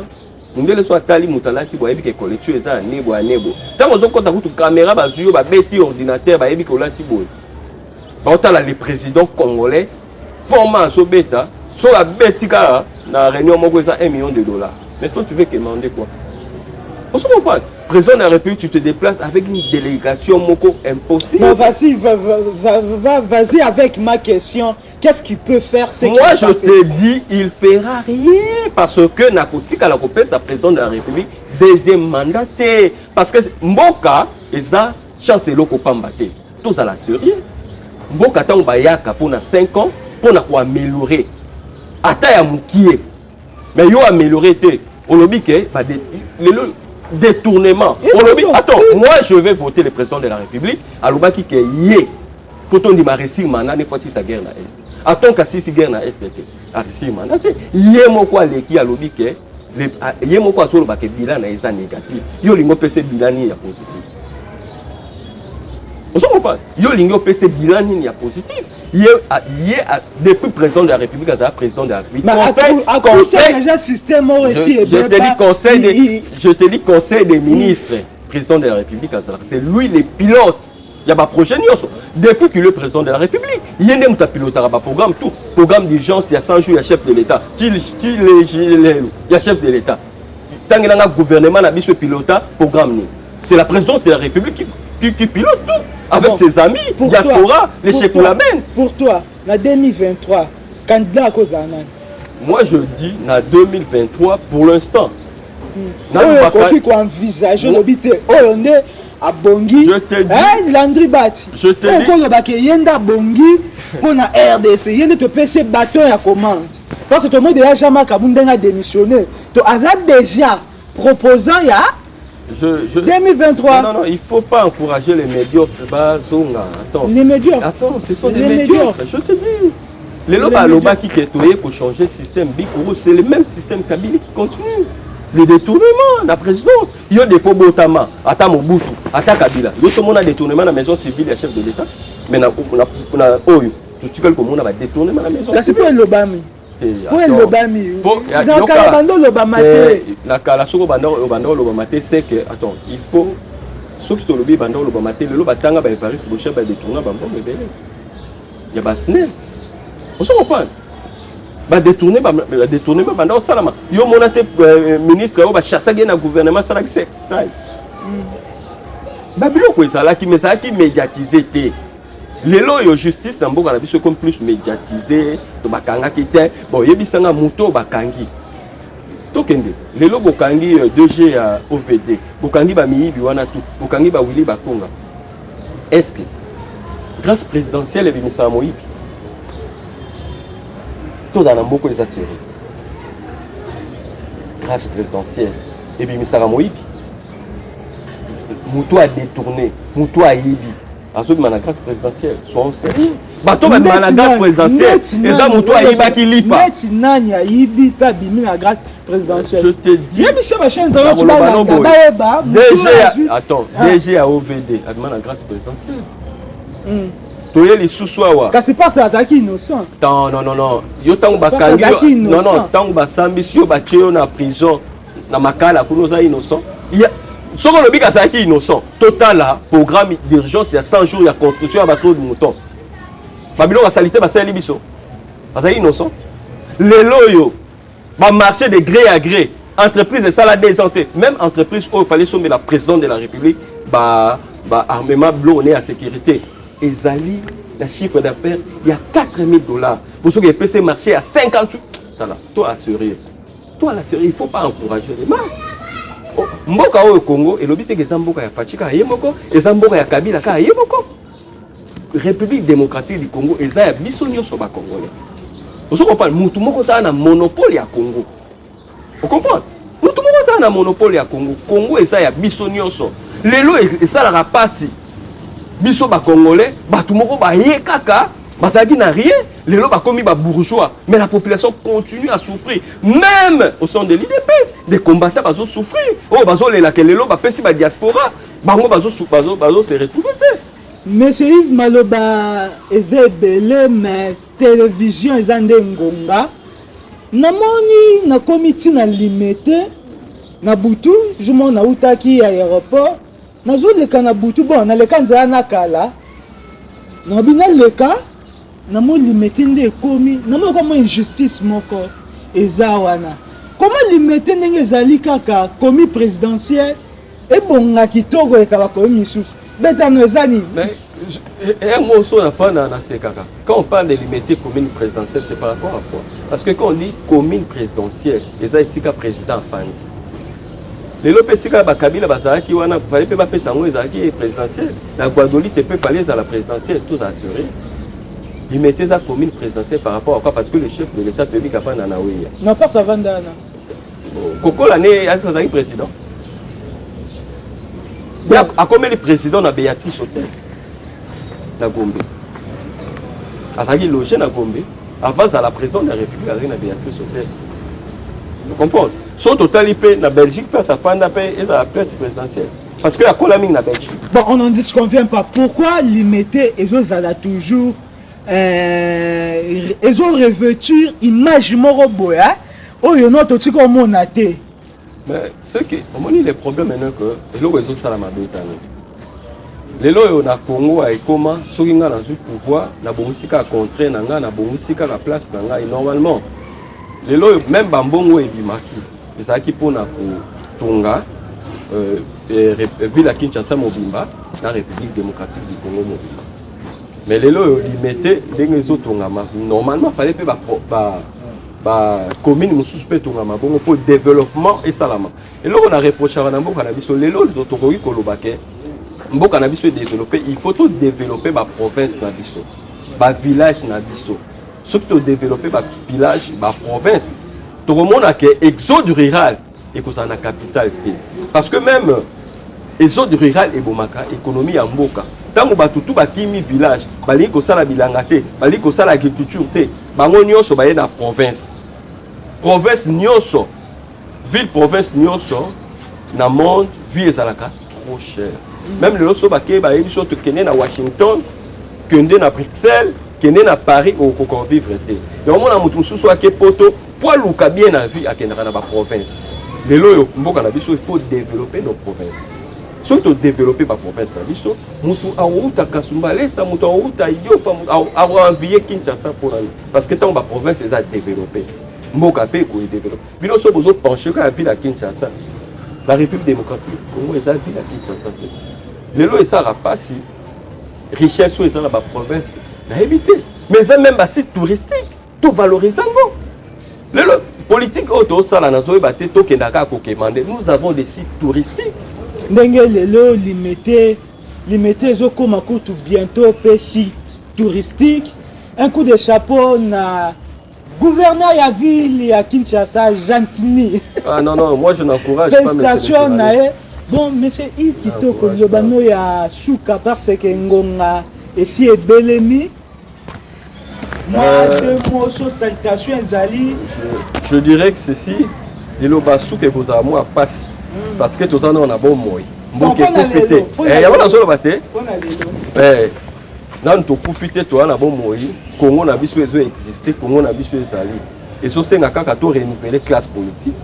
mundela so atali mutalati bo yebi ke collection eza nebo nebo tango zo kota kutu caméra bazuyo ba beti ordinateur ba yebi ko lati bo ba otala le président congolais format so beta so la beti ka na réunion moko eza 1 million de dollars. Mais toi tu veux demander quoi? On se comprend. Président de la République, tu te déplaces avec une délégation moko impossible. Non, vas-y avec ma question. Qu'est-ce qu'il peut faire? Moi, je te dis, il ne fera rien. Parce que Nakoti Kalakopé, c'est président de la République, deuxième mandat. Parce que Mboka, ils ont chance de l'Okopambate. Tout ça, là, c'est rien. Mboka, tant que pour 5 ans, pour améliorer. Ata ya Moukie. Mais yo améliorer. On l'a dit que détournement. Attends, moi je vais voter le président de la République. Alors qui que yé. Quand on dit ma récit mandat ne fois si sa guerre na est. Attends qu'à si guerre na est était. A récit mandat. Yé mo quoi les qui a lobby que yé mo quoi sur le bac bilan na est négatif. Yo lingo PC bilan ni ya positif. On se comprend. Yo lingo PC bilan ni ya positif. Depuis président de la République, à président de la République. Je te dis conseil des ministres, président de la République, c'est lui le pilote. Il y a un projet. Depuis qu'il est président de la République, il y a un pilote à programme, tout. Programme d'urgence, il y a 100 jours, il y a chef de l'État. Il y a chef de l'État. Tant qu'il y a un gouvernement, il y a ce pilote programme. C'est la présidence de la République qui pilote tout. Avec ses amis, diaspora, les Chekoulamen. Pour toi, en 2023, candidat à cause d'un an. Moi je dis, en 2023, pour l'instant. Je te dis. Landry Bati. Je te dis. Bongi pour la RDC. Il y a te passer bâton à commande. Parce que tout le monde déjà jamais démissionné. Tu as déjà proposant il y a 2023. Non, il ne faut pas encourager les médiocres. Attends. Les médiocres. Attends, ce sont des médiocres. Je te dis. Les loba qui est pour changer le système Bikourou, c'est le même système Kabili qui continue. Les détournements, la présidence. Il y a des pobotama. Attends Mobutu, attends Kabila. Il y a des détournements dans la maison civile et chef de l'État. Mais on a Oyo. Tu sais comment on a des détournements dans la maison civile. C'est pour l'Obami. Pour l'Obami. Dans Kalabando l'Obamate. La Kalasoko Bando l'Obamate, c'est que, attends, il faut. Ceux qui sont lobby Bando l'Obamate, le Lobatanga, Paris, c'est le chef de détournement, il y a Basné. On se comprend. Détourner pendant ça. Il y a un ministre qui a chassé le gouvernement. Ça c'est ça. Babylone, ça qui médiatisé. Les lois de justice, c'est comme plus médiatisé. Bon, il y a des motos bakangi. Les lois bakangi 2G à OVD. Bakangi bami biwana tout. Bakangi ba Willy Bakonga. Est-ce que grâce présidentielle et Bimisa Moïbi tout dans beaucoup les assurés. Grâce présidentielle. Et puis, Moussa Moïbi. Moutou a détourné. Moutou a yibi. Ensuite, la grâce présidentielle. Soyons sérieux. Bateau, la grâce présidentielle. Et ça, Moutou a yibi qui lit pas. Nani a yibi, pas bimi la grâce présidentielle. Je te dis. DG à OVD. Adman la grâce présidentielle. Les sous-soirs. C'est pas ça, c'est innocent. Non. Yo tango bakangi. Non, tango basambi si yo batio na prison na makala kunoza innocent. Il y a soko lobi kasaki innocent. Total là, programme d'urgence il y a 100 jours il y a construction à baso du mouton. Babylon va salité ba sali biso. Basaki innocent. Les loyo va marcher de gré à gré. Entreprise et ça la désanté. Même entreprise où il fallait sommer la présidente de la République armement blonné à sécurité. Et Zali, le chiffre d'affaires, il y a 4 000 $. Pour ceux qui ont PC marché à 58. Toi, assuré. Toi, il ne faut pas encourager les marques. Mboka au Congo, et l'obité que Zamboka ya Fachika Yemoko, et Zamboka ya Kabila ka Yemoko. République démocratique du Congo, et ça y a bisonio sur les Congolais. Vous comprenez? Moutoumoko a un monopole à Congo. Vous comprenez? Moutoumoko a un monopole à Congo. Congo, et ça y a bisonio sur. Les lois, et ça la passe. Biso ba Congolais, tout moko ba yekaka, basaki na rien, les lois ba commis ba bourgeois, mais la population continue à souffrir. Même au sein de l'IDPS, des combattants bazo souffrir. Oh bazo les lois ba pesi ba diaspora, bango bazo se retrouver. Monsieur Yves Maloba eza ebele mais télévision eza nde ngonga namoni nakomi ntina limité na butu jumo nautaki aéroport nazoleka na butu bon naleka nzela na kala nabi naleka namo limité nde ekomi namo koma injustice moko eza wana koma limité ndenge ezali kaka komi présidentiel ebonga kitoko ekaba komi misusu betano ezani mais un mot sur la fin dans ces cas. Quand on parle de limiter commune présidentielle, c'est par rapport à quoi? Parce que quand on dit commune présidentielle, les a ici qu'à président Fandi. Les lopes ici qu'à Kabila Bazaraki, il fallait pas faire ça, les présidentielle. La Guadeloupe peut parler à la présidentielle, tout assuré. Limiter la commune présidentielle par rapport à quoi? Parce que le chef de l'État peut dire qu'il Naouia. Non, pas ça, Vandana. Coco l'année, il y a président. À combien de présidents na Béatrice Hotel? Na Gombe. Azaki logé na Gombe. Avant à la présidente de la République, na Béatrice Hotel. Vous comprenez? Son total IP na Belgique, place à Fanda et à la presse présidentielle. Parce que la Colamine na Belgique. Bon, on n'en disconvient pas. Pourquoi limiter et vous allez toujours ils ont revêtu image moroboya oh yo not aussi comme on a été. Mais ce qui au moins les problèmes maintenant que le réseau ça la mabezana. Les lois na Congo a comment sokinga na zu pouvoir na bomusika contrer na nga na bomusika la place na nga et normalement les lois même bambongo et bimaki ça qui pour na ko tonga ville à Kinshasa Mobimba la République démocratique du Congo Mobimba. Mais les lois limité les autres normalement fallait pas commune mususu pe tongama bongo pour développement et salama. Et là on a reproché à Nambo Kanabiso les lois d'autoroki kolobake mboka na biso développer il faut tout développer ma province na biso ba village na biso surtout développer ba village ba province tout le monde a que exode rural et que ça na capitale parce que même exode rural et bomaka économie ya mboka tango batutu bakimi village bali ko sala bilanga te bali ko sala agriculture te bango nyonso baye na province nyonso ville province nyonso na monde vie ezalaka trop cher. Même le loso baké ba yebi so to kende na Washington, kende na Bruxelles, kende na Paris au ko vivre té. Donc mon amutu mususu ake poto pour luka bien na vie akenda na ba province. Le loyo mboka na biso il faut développer nos provinces. Surtout développer ba province na biso, mutu awuta Kasumbalé, sa mutu awuta Yofa a envier Kinshasa pour parce que tant ba province est à développer. Mboka pe ko développer. Bino so bozo pencher ka ville à Kinshasa. La République démocratique Congo est à ville à Kinshasa. Les lois ça pas si richesse ou ça dans la province n'a évité mais ça même site touristique tout valorisant les lois politique auto ça la nazo baté to kendaka ko kemande nous avons des sites touristiques ndenge les lois limité zo koma kutu bientôt pe site touristique un coup de chapeau na gouverneur ya ville ya Kinshasa Gentini. Ah non moi je n'encourage pas prestation nae. Bon, monsieur Yves Kitoko, Yobano ya Souka parce que Ngonga et si est Belemi. Moi, deux mots sur salutation Zali. Je dirais que ceci, il y a Souka et vos amours à passer. Parce que tout ça, on a bon mot. Bon, il y a un seul bâté. Là, nous profiter toi, on a bon mot. Congo n'a pas existé, Congo n'a pas Zali. Et ce c'est un cas qui a renouvelé classe politique.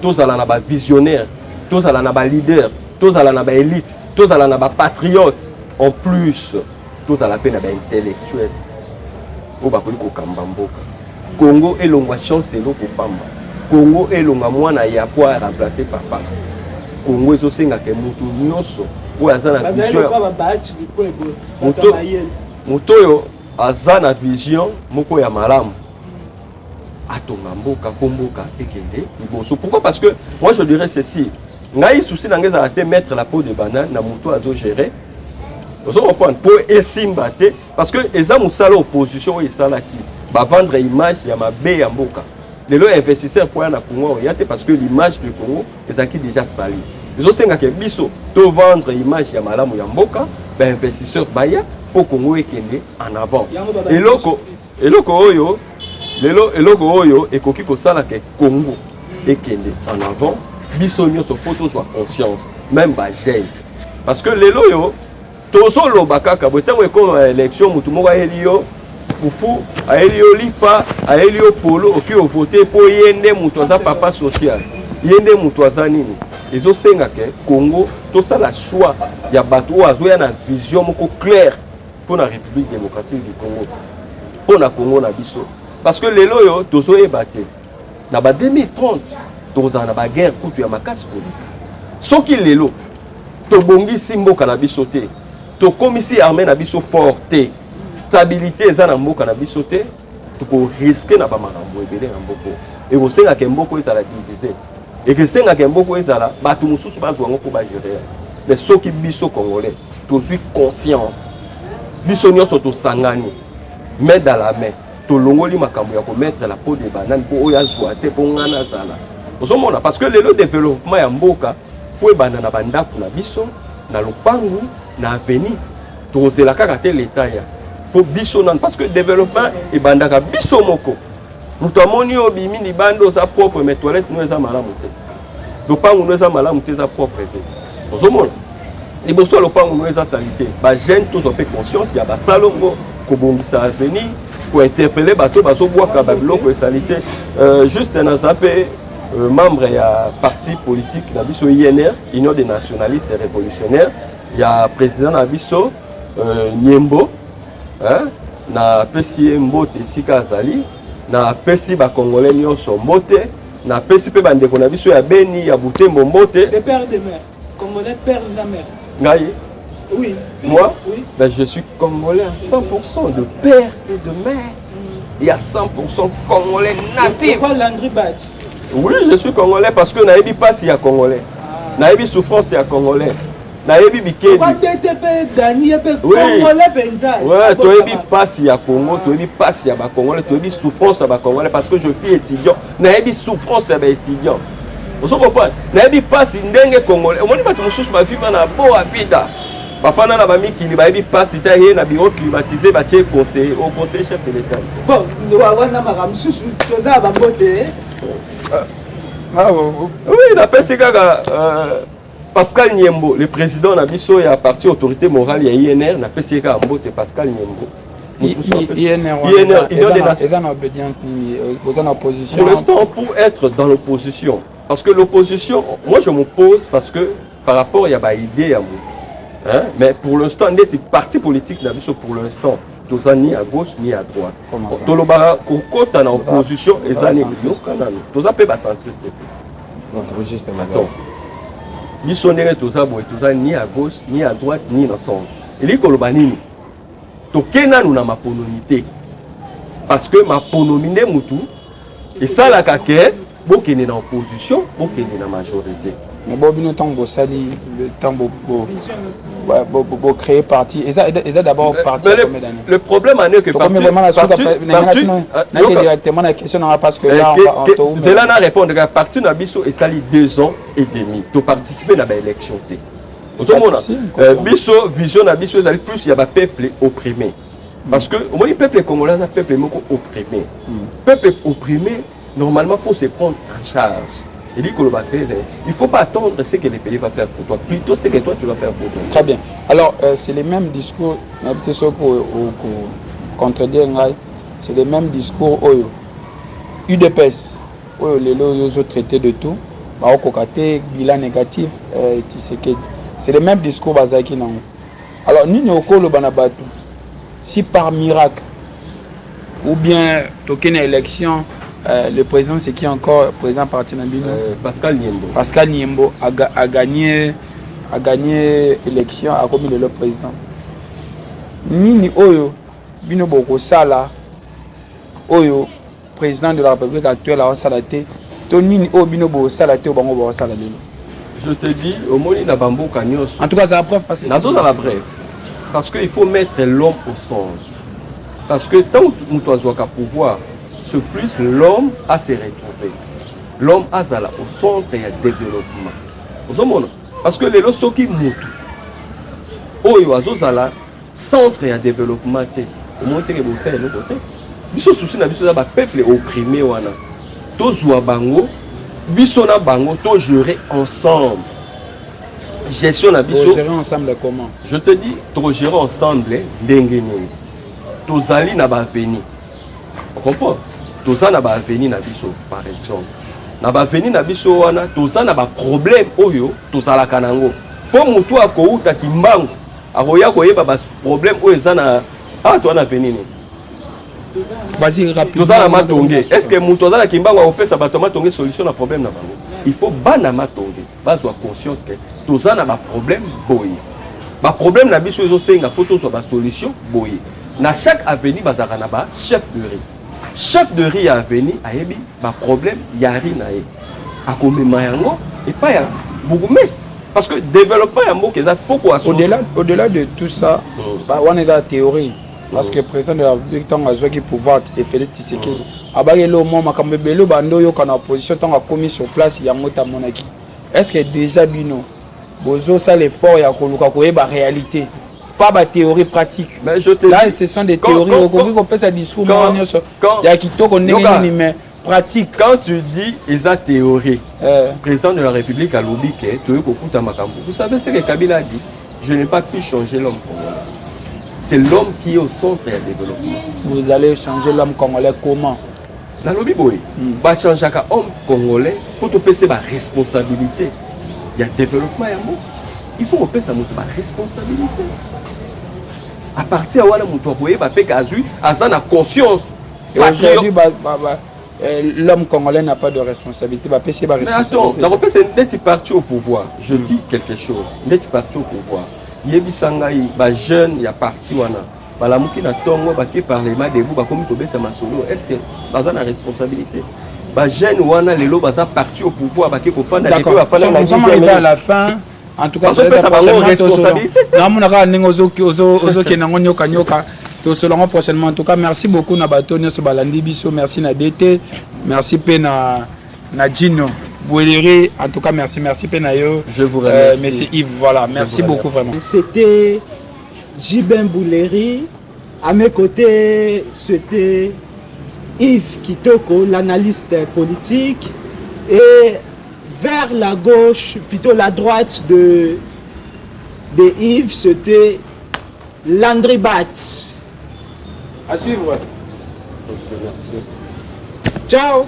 Tous à la visionnaire. Tous à la leader, tous à la élite, tous à la patriote, en plus, tous à la peine intellectuelle. Congo est l'ongwa chance et l'eau pour Pamba. Congo est l'ongwa moine y avoir remplacé papa. Congo est aussi un mutu nyonso ou azana vision. Mutoyo azana vision moko ya malamu. Atonga komboka ekende liboso. Pourquoi? Parce que moi je dirais ceci. Ngai souci n'angeza à mettre la peau de banane na muto azo gérer. Vous comprenez pour esimbaté parce que eza musala opposition et sala qui va vendre image ya mabe ya mboka. Les lois investisseurs pour na Congo yate parce que l'image du Congo est qui déjà sali. Les autres senga ke biso to vendre image ya malamu ya mboka, ben investisseur baya pour Congo ekende en avant. Eloko oyo ekoki ko sala ke Congo ekende en avant. Bisogno sur photo soit conscience même ba jeune parce que les loyo tozo loba kaka botango ekoma élection mutu moko ayelio fufu ayelio lipa ayelio polo oki voter po yende mutu aza papa social yende mutu aza nini ezosenga ke Congo tosala choix ya bato oyo azoya na vision moko claire pour la République démocratique du Congo pour la Congo na biso parce que lelo yo tozoyeba te na ba 2030 tozala na baguerre kutu ya makasi koleka soki lelo tobongisi mboka na biso te tokomisi armée na biso forte stabilité eza na mboka na biso te tokoriske na bamakambo ebele na mboko ekosengaka mboko ezala divise ekosengaka mboko ezala bato mosusu bazwa yango mpo bagere mais soki biso congolais tozwi conscience biso nyonso tosangani main dans la main tolongoli makambo ya komettre la peau de banane mpo oyo azwa te mpo ngana azala ozomona parce que lelo développement ya mboka fo ebanda na bandako na biso na lopangu na avenir tozela kaka te l'état ya fo biso nanu parce que développement ebandaka biso moko moto amoni oyo bimi libanda oza propre mais toilette no eza malamu te lopangu no eza malamu te eza propre te ozomona liboso ya lopangu no eza sali te bajeune tozwa mpe conscience ya basalongo kobongisa avenir kointerpele bato bazobwaka babiloko esali te juste naza mpe membre ya parti politique na biso INR Union des nationalistes révolutionnaires ya président na biso Nyembo na pesi mbote esika azali na pesi bakongolais nyonso mbote na pesi pe bandeko na biso ya Beni ya Butembo mbote des pères de mère congolais père de la mère ngai oui moi oui. Ben, je suis congolais à 100% de père et de mère il y a 100% congolais natif pourquoi Landry Badji oui je suis congolais parce que nayebi pasi ya congolais nayebi souffrance ya congolais nayebi bikeli ouais toyebi pasi ya Congo toyebi pasi ya bakongolais toyebi souffrance ya bakongolais parce que je suis étudiant nayebi souffrance ya baétudiant ozo comprendre nayebi pasi ndenge congolais omoni bato mosusu bavivre na bo apida bafana na bamikili bayebi pasi ta ye na bureau climatisé batie conseiller au conseiller chef de l'état bon wana makambo susu toza bambote oui napesi kaka Pascal Nyembo, le président na biso ya parti autorité morale ya INR na pesi kaka mbote Pascal Nyembo. INR est en obédience ni en opposition. Pour l'instant pour être dans l'opposition parce que l'opposition moi je m'oppose parce que par rapport il y a ba idée à moi. Hein? Mais pour l'instant des parti politique na biso pour l'instant toza ni à gauche ni à droite. Tolobara kokota na opposition ezani yokanano. Toza pe ba centriste te. Juste maintenant. Biso ndenge toza boye toza ni à gauche ni à droite ni na centre elikoloba nini tokena nous na mapononité parce que maponomi nde mutu esalaka ke bokende na opposition bokende na majorité mais bobino tant bosali le temps bo créer parti et ça d'abord parti le problème en est que parti directement la question parce que là c'est là na répondre que parti na biso esali 2 ans et demi to participer na ba élection té ozomona biso vision na biso ezali plus ya ba peuple opprimé parce que au moins peuple congolais na peuple moko opprimé peuple opprimé normalement faut se prendre en charge. Il dit que il ne faut pas attendre ce que le pays va faire pour toi, plutôt ce que toi tu vas faire pour toi. Très bien. Alors, c'est les mêmes discours, c'est les mêmes discours UDPS, les autres traités de tout, bilan négatif, c'est les mêmes discours. Alors, si par miracle, ou bien token élection, le président, c'est qui encore le président parti Nambino Pascal Nyembo. Pascal Nyembo a gagné l'élection a commis le président. Nini Oyo, Bino Boko Sala, Oyo, président de la République actuelle à Salaté, Tony Oyo Bino Boko Salaté au Bango Boko Salade. Je te dis, au Moni Nabambo Kanyos. En tout cas, c'est la preuve parce que. La preuve. Parce qu'il faut mettre l'homme au centre. Parce que tant que nous avons qu'à pouvoir, ce plus l'homme a se retrouver. L'homme a zala au centre et à développement. Parce que les lois qui moutent, oyo azozala centre et à développement au moins que vous savez l'autre côté. Biso souci na biso ba peuple opprimé wana. To zwa bango, biso na bango to gérer ensemble. gestion na biso. Vous gérez ensemble comment? Je te dis, tu gères ensemble ndenge nini. Tozali na ba veni. Tu comprends? Tozali na ba veni na biso par exemple. Na ba veni na biso wana tozali na ba problème oyo tozala kanango. Po mutu akouta kimbangu akoya koyeba ba problème oyo ezana toi na veni ni. Vas-y rapidement. Tozala matonge. Est-ce que mutu tozala kimbangu akopesa ba matonge solution na problème na bango? Il faut bana matonge. Bazwa conscience que tozala na ba problème boye. Ba problème na biso ezo senga photo soit ba solution boye. Na chaque avenue bazaka na ba chef de riz. Chef de riz à avenue ayebi ba problème yari na ye. Akomema yango et pas ya bourgmestre. Parce que développement ya mboka ça faut quoi au-delà de tout ça, bah on est dans la théorie. Parce que le président de la République tant a joué qui pouvoir et Félix Tshisekedi. Abagé le moment makambe belo bando yo kana opposition tant a commis sur place ya mota monaki. Est-ce que déjà bino bozo ça l'effort ya koluka koyeba réalité? Pas ma théorie pratique. Mais je te là, dis, ce sont des théories. On peut se discours. Il y a qui toque mais pratique. Quand tu dis ils ont théorie, président de la République a lobby que vous savez ce que Kabila a dit. Je n'ai pas pu changer l'homme congolais. C'est l'homme qui est au centre du développement. Vous allez changer l'homme congolais comment? La lobby boy, bah changer l'homme congolais, faut te passer ma responsabilité. Il y a développement et amour. Il faut repasser ma responsabilité. À partir de là, on a conscience. Aujourd'hui, l'homme congolais n'a pas de responsabilité. Mais attends, dès parti au pouvoir, je dis quelque chose. Dès parti au pouvoir, il y a des jeunes, il y a parti balamuki na tongo baki parlement de vous bakomi kobeta masolo. Est-ce que baza na responsabilité? Ba jeune wana lelo baza parti au pouvoir baki ko fanda de ko afana na nous arrivé à la fin. En tout cas, c'est la responsabilité. Prochainement. En tout cas, merci beaucoup Nabato Nyoso Balandi Biso, merci Nadete, merci Pena Nadjino Boueleri. En tout cas, merci Penayo. Je vous remercie. Monsieur Yves, voilà, merci beaucoup vraiment. C'était Jibin Bouleri. À mes côtés, c'était Yves Kitoko, l'analyste politique, et vers la gauche, plutôt la droite de Yves, c'était Landry Batz. À suivre. Ciao.